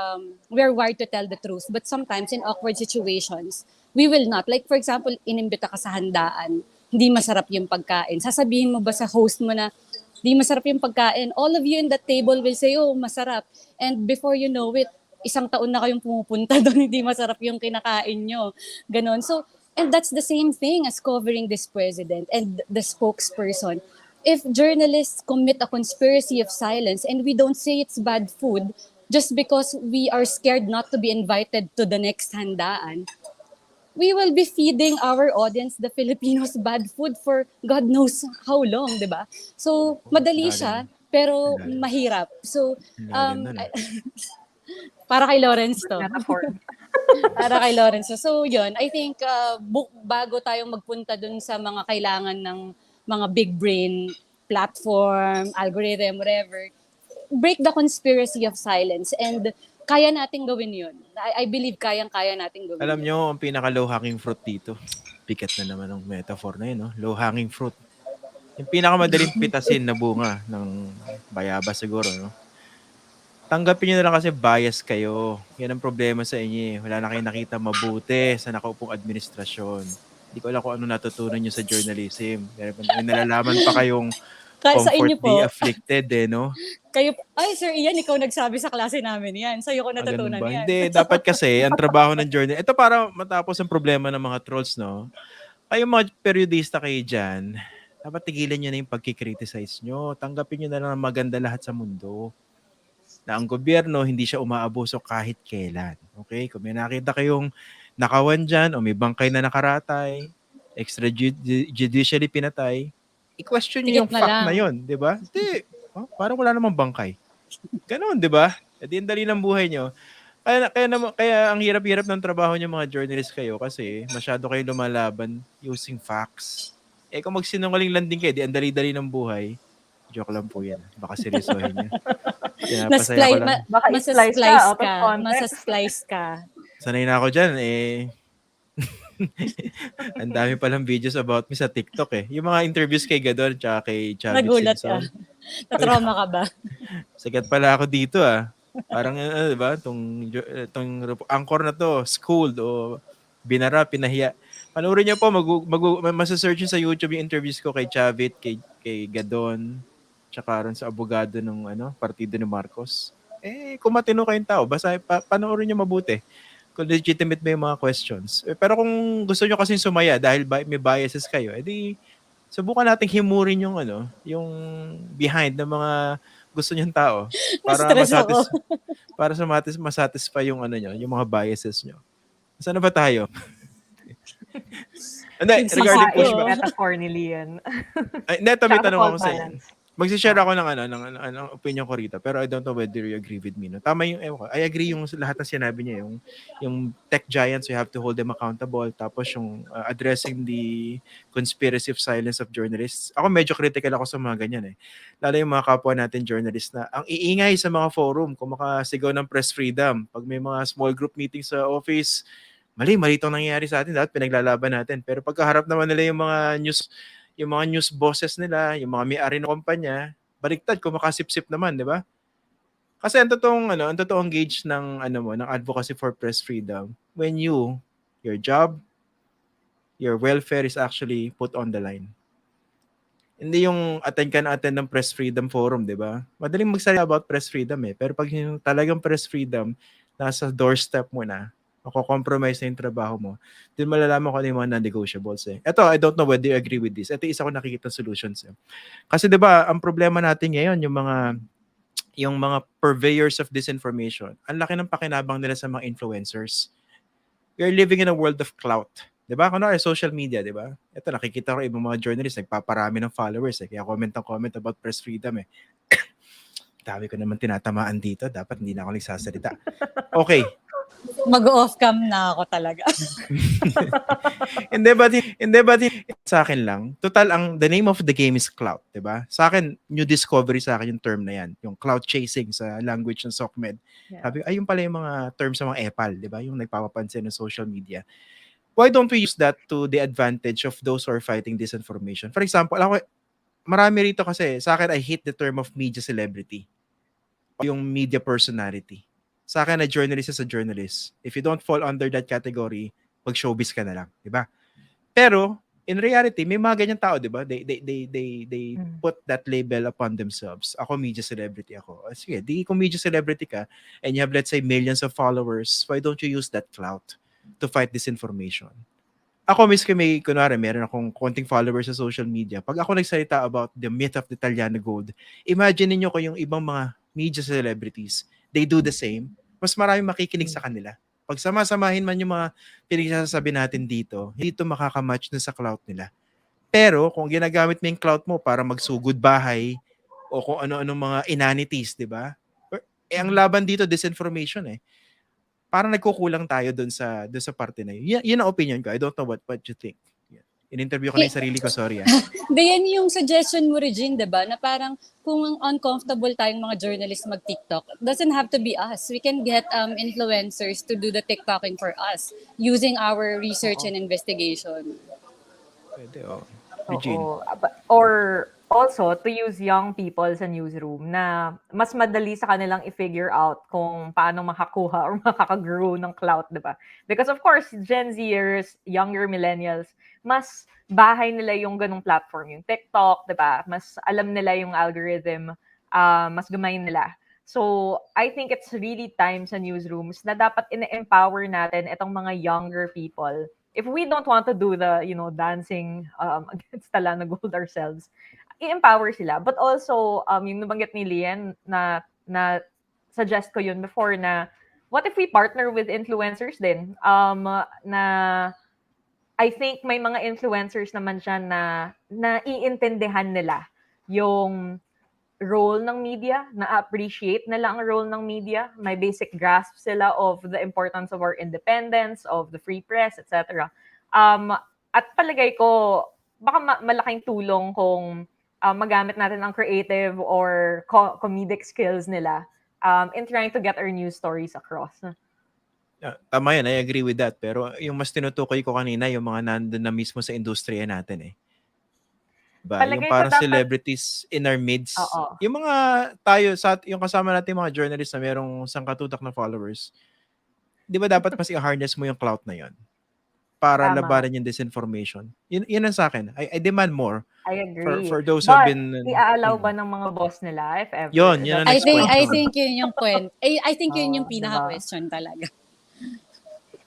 wired to tell the truth, but sometimes in awkward situations we will not. Like for example, inimbita ka sa handaan, hindi masarap yung pagkain. Sasabihin mo ba sa host mo na hindi masarap yung pagkain? All of you in that table will say, oh, masarap. And before you know it, isang taon na kayong pumupunta doon, hindi masarap yung kinakain nyo. Ganon. So, and that's the same thing as covering this president and the spokesperson. If journalists commit a conspiracy of silence and we don't say it's bad food just because we are scared not to be invited to the next handaan, we will be feeding our audience, the Filipinos, bad food for God knows how long, di ba? So, madali siya, pero mahirap. So, para kay Lawrence to. Metaphor. Para kay Lawrence. So, yun. I think, bago tayong magpunta dun sa mga kailangan ng mga big brain platform, algorithm, whatever, break the conspiracy of silence and kaya nating gawin yun. I believe kayang-kaya nating gawin. Alam nyo, ang pinaka-low-hanging fruit dito, pikat na naman ang metaphor na yun, no? Low-hanging fruit. Yung pinakamadaling pitasin na bunga ng bayabas siguro, no? Tanggapin nyo na lang kasi bias kayo. Yan ang problema sa inyo. Wala na kayong nakita mabuti sa nakaupong administrasyon. Hindi ko alam kung ano natutunan nyo sa journalism. May nalalaman pa kayong Sa inyo comfort po, the afflicted, no? kayo, ay sir Ian, ikaw nagsabi sa klase namin yan. Sa'yo ko natutunan Ganun ba? yan. Hindi, dapat kasi ang trabaho ng journal. Ito para matapos ang problema ng mga trolls, no? Kayo mga periodista kayo dyan, dapat tigilan nyo na yung pagkikriticize nyo. Tanggapin nyo na lang maganda lahat sa mundo. Na ang gobyerno, hindi siya umaabuso kahit kailan. Okay? Kung may nakita kayong nakawan dyan o may bangkay na nakaratay, extrajudicially pinatay, i-question nyo yung fact na yun. Di ba? Hindi. Parang wala namang bangkay. Ganon, di ba? At yung dali ng buhay nyo. Kaya ang hirap-hirap ng trabaho nyo mga journalist kayo kasi masyado kayo lumalaban using facts. Eh kung magsinungaling lang din kayo, di ang dali-dali ng buhay. Joke lang po yan. Baka seryosohin niyo. Pinapasaya ko lang. Baka i-splice ka Masasplice out of ka. context. Masasplice ka. Sanay na ako dyan eh. Ang dami palang videos about me sa TikTok eh. Yung mga interviews kay Gadon tsaka kay Chavit Nagulat ka. Simpson. Na-trauma ka ba? Sigat pala ako dito ah. Parang di ba, tong anchor na to, schooled o binara, pinahiya. Panoorin niyo po, masasearch niyo sa YouTube yung interviews ko kay Chavit, kay Gadon, tsaka ron sa abogado ng partido ni Marcos. Eh, kung matino kayong tao, basta panoorin niyo mabuti kung legitimate ba yung mga questions. Pero kung gusto niyo kasi sumaya dahil may biases kayo, edi subukan nating himurin yung yung behind ng mga gusto niyong tao para Na-stress ako. para masatisfy yung niyo, yung mga biases niyo. Saan na ba tayo? Hindi, regarding Nagsisisi pushback. ako. Metaphor ni Lian. Ay, neto, may Tsaka tanong fault ako sa inyo. balance. Magsishare ako ng opinion ko rito, pero I don't know whether you agree with me. No? Tama yung, I agree yung lahat ng sinabi niya. Yung tech giants, you have to hold them accountable. Tapos yung addressing the conspiracy silence of journalists. Ako medyo critical ako sa mga ganyan eh. Lalo yung mga kapwa natin journalists na ang iingay sa mga forum, kung makasigaw ng press freedom. Pag may mga small group meetings sa office, mali itong nangyayari sa atin, dapat pinaglalaban natin. Pero pagkaharap naman nila yung mga news bosses nila, yung mga may-ari ng kumpanya, baliktad, kumakasip-sip naman, di ba? Kasi ang totoong gauge ng ng advocacy for press freedom, when your job, your welfare is actually put on the line. Hindi yung attend ng press freedom forum, di ba? Madaling magsalita about press freedom eh, pero pag yung talagang press freedom nasa doorstep mo na, mako-compromise na yung trabaho mo, din malalaman ko ano yung mga non-negotiables eh. Ito, I don't know whether you agree with this. Ito isa ko nakikita solutions eh. Kasi 'di ba, ang problema natin ngayon yung mga purveyors of disinformation. Ang laki ng pakinabang nila sa mga influencers. We are living in a world of clout. 'Di ba? Kunwari social media, 'di ba? Ito nakikita ko ibang mga journalists nagpaparami ng followers eh. Kaya comment about press freedom eh. Dami ko naman tinatamaan dito, dapat hindi na ako nagsasalita. Okay. Mag-off cam na ako talaga. Hindi ba sa akin lang. Total the name of the game is clout, 'di ba? Sa akin, new discovery sa akin yung term na 'yan, yung clout chasing sa language ng SOCMED. Yeah. Sabi, ayun pala yung mga terms sa mga epal, 'di ba? Yung nagpapapansin ng social media. Why don't we use that to the advantage of those who are fighting disinformation? For example, marami rito kasi, sa akin I hate the term of media celebrity. Yung media personality. Sa akin, a journalist is a journalist. If you don't fall under that category, mag-showbiz ka na lang, di ba? Pero, in reality, may mga ganyan tao, di ba? They put that label upon themselves. Ako, media celebrity ako. Sige, kung media celebrity ka, and you have, let's say, millions of followers, why don't you use that clout to fight disinformation? Ako, miski meron akong konting followers sa social media. Pag ako nagsalita about the myth of the Italiano gold, imagine niyo ko yung ibang mga media celebrities, they do the same, mas maraming makikinig sa kanila. Pag sama-samahin man yung mga pinagsasabi natin dito, hindi ito makakamatch na sa clout nila. Pero kung ginagamit mo yung clout mo para magsugod bahay o kung ano-anong mga inanities, di ba? Ang laban dito, disinformation eh. Parang nagkukulang tayo doon sa parte na yun. Yun ang opinion ko. I don't know what you think. In-interview ko na yung sarili ko, sorry. Yan yung suggestion mo, Regine, diba? Na parang kung uncomfortable tayong mga journalists mag-TikTok, doesn't have to be us. We can get influencers to do the TikToking for us using our research and investigation. Pwede, Regine. Or also, to use young people sa newsroom na mas madali sa kanilang i-figure out kung paano makakuha or makakagrow ng clout, diba? Because of course, Gen Zers, younger millennials, mas bahay nila yung ganong platform, yung TikTok, diba? Mas alam nila yung algorithm, mas gamay nila. So, I think it's really time sa newsrooms na dapat ina-empower natin itong mga younger people. If we don't want to do the, dancing against Talana Gold ourselves, i-empower sila. But also, yung nabanggit ni Lian na suggest ko yun before na, what if we partner with influencers din? Na I think may mga influencers naman dyan na naiintindihan nila yung role ng media, na-appreciate nila ang role ng media, may basic grasp sila of the importance of our independence, of the free press, etc. At palagay ko, baka malaking tulong kung magamit natin ang creative or comedic skills nila in trying to get our news stories across. Tama yan, I agree with that. Pero yung mas tinutukoy ko kanina, yung mga nandun na mismo sa industriya natin eh. Ba, yung Palagay ko parang dapat, celebrities in our midst. oo. Yung mga tayo, yung kasama natin mga journalists na merong sangkatutak na followers, di ba dapat mas i-harness mo yung clout na yon para Tama. labanan yung disinformation? Yun ang sa akin. I demand more I agree. for those who have But, been... i-allow ba ng mga boss nila, if ever? Yun ang I next think point I ko. think yun yung point. I think yun yung Diba? pinaka-question talaga.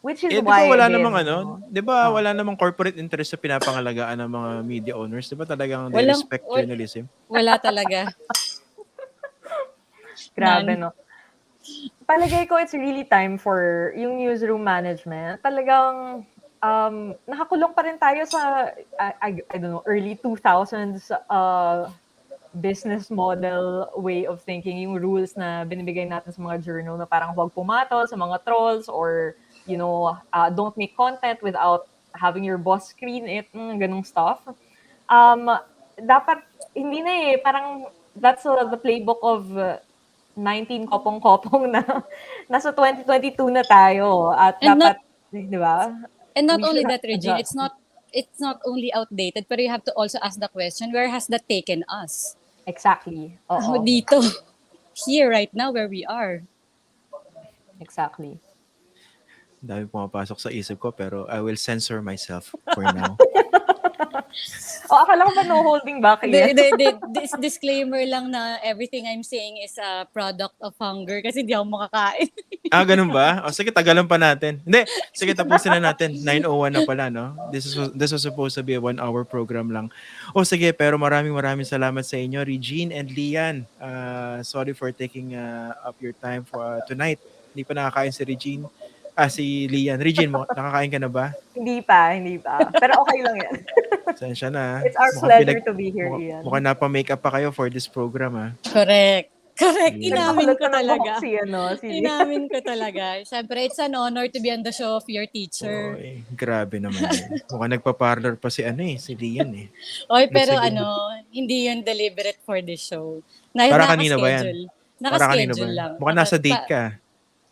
Which is Di why, ba wala again, namang di ba Oh. wala namang corporate interest sa pinapangalagaan ng mga media owners? Di ba talagang they Walang- respect journalism? Wala talaga. Grabe, None. no? Palagay ko, it's really time for yung newsroom management. Talagang, nakakulong pa rin tayo sa, I don't know, early 2000s business model way of thinking, yung rules na binibigay natin sa mga journal na parang huwag pumatol sa mga trolls or, don't make content without having your boss screen it, ganung stuff. Dapat, hindi na eh, parang that's the playbook of 19 kopong-kopong na nasa 2022 na tayo at And dapat, di ba? And not We only should that, Regine, adjust. it's not only outdated, but you have to also ask the question, where has that taken us? Exactly. Oo. Dito. Here, right now, where we are. Exactly. Dami pumapasok sa isip ko pero I will censor myself for now. Akala ko ba no holding back yan? This disclaimer lang na everything I'm saying is a product of hunger kasi di ako makakain. Ganun ba? O sige, tagalan pa natin. Hindi, sige, tapusin na natin. 9:01 na pala, no? This was supposed to be a 1-hour program lang. O sige, pero maraming salamat sa inyo, Regine and Lian. Sorry for taking up your time for tonight. Hindi pa nakakain si Regine. Si Lian. Regine, nakakain ka na ba? Hindi pa. Pero okay lang yan. Sensya na. It's our pleasure to be here, Ian. Mukhang napa-makeup pa kayo for this program, ha? Correct. Yeah. Inamin ko Nagpakulot pa ng talaga. buhok si Inamin ko talaga. Siyempre, it's an honor to be on the show of your teacher. Oy, grabe naman yun. Mukhang nagpa-parlor pa si Lian eh. Oy, pero Sige. hindi yun deliberate for this show. Para kanino ba yan? Para kanino ba Naka-schedule yan? lang. Mukhang nasa date ka.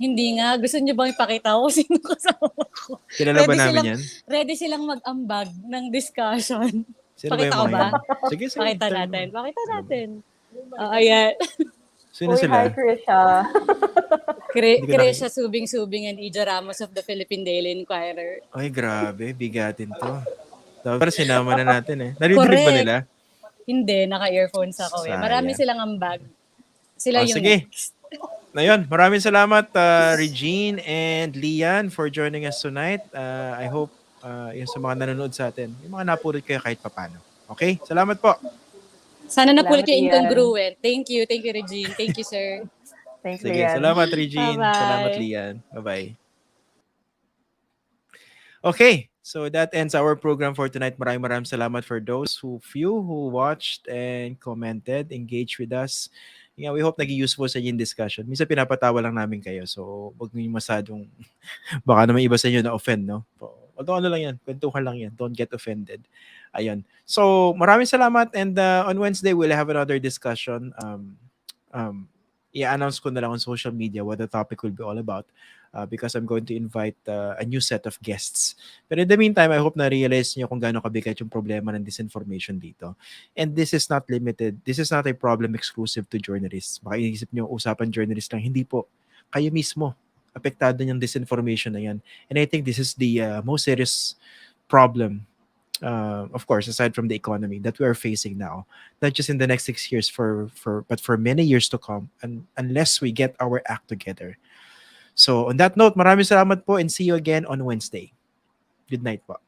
Hindi nga. Gusto niyo bang ipakita ko sino kasama ko? Kilala ba namin yan? Ready silang mag-ambag ng discussion. Sino ba Pakita yung ko mga ba? yan? Sige. Pakita natin. Ayan. Sino Uy, sila? hi, Krisha. Hindi ko Krisha Subing and Ija Ramos of the Philippine Daily Inquirer. Ay, grabe. Bigatin to. Dapat sinama na natin eh. Narinig ba nila? Hindi, naka-earphones ako eh. Marami Sayang. silang ambag. Sila yung Sige. next. Ngayon, maraming salamat Regine and Lian for joining us tonight. I hope yung sa mga nanonood sa atin, yung mga napulot kayo kahit papano. Okay? Salamat po. Sana napulot Salamat, yung Ian. incongruent. Thank you, Regine. Thank you, sir. Thanks, Sige, Ian. salamat Regine. Bye-bye. Salamat Lian. Bye-bye. Okay, so that ends our program for tonight. Maraming salamat for those few who watched and commented, engaged with us. Yeah, we hope naging useful sa inyo yung discussion. Minsan pinapatawa lang namin kayo. So, wag niyo masadong baka naman iba sa inyo na offend, no? Although lang yan, kwentuhan lang yan. Don't get offended. Ayun. So, maraming salamat and on Wednesday we'll have another discussion. I-announce ko na lang on social media what the topic will be all about because I'm going to invite a new set of guests. But in the meantime, I hope na-realize niyo kung gaano kabigat yung problema ng disinformation dito. And this is not limited. This is not a problem exclusive to journalists. Baka inisip niyo, usapan journalists lang. Hindi po. Kayo mismo. Apektado niyang disinformation na yan. And I think this is the most serious problem, of course, aside from the economy that we are facing now, not just in the next 6 years, but for many years to come, and unless we get our act together. So on that note, maraming salamat po and see you again on Wednesday. Good night po.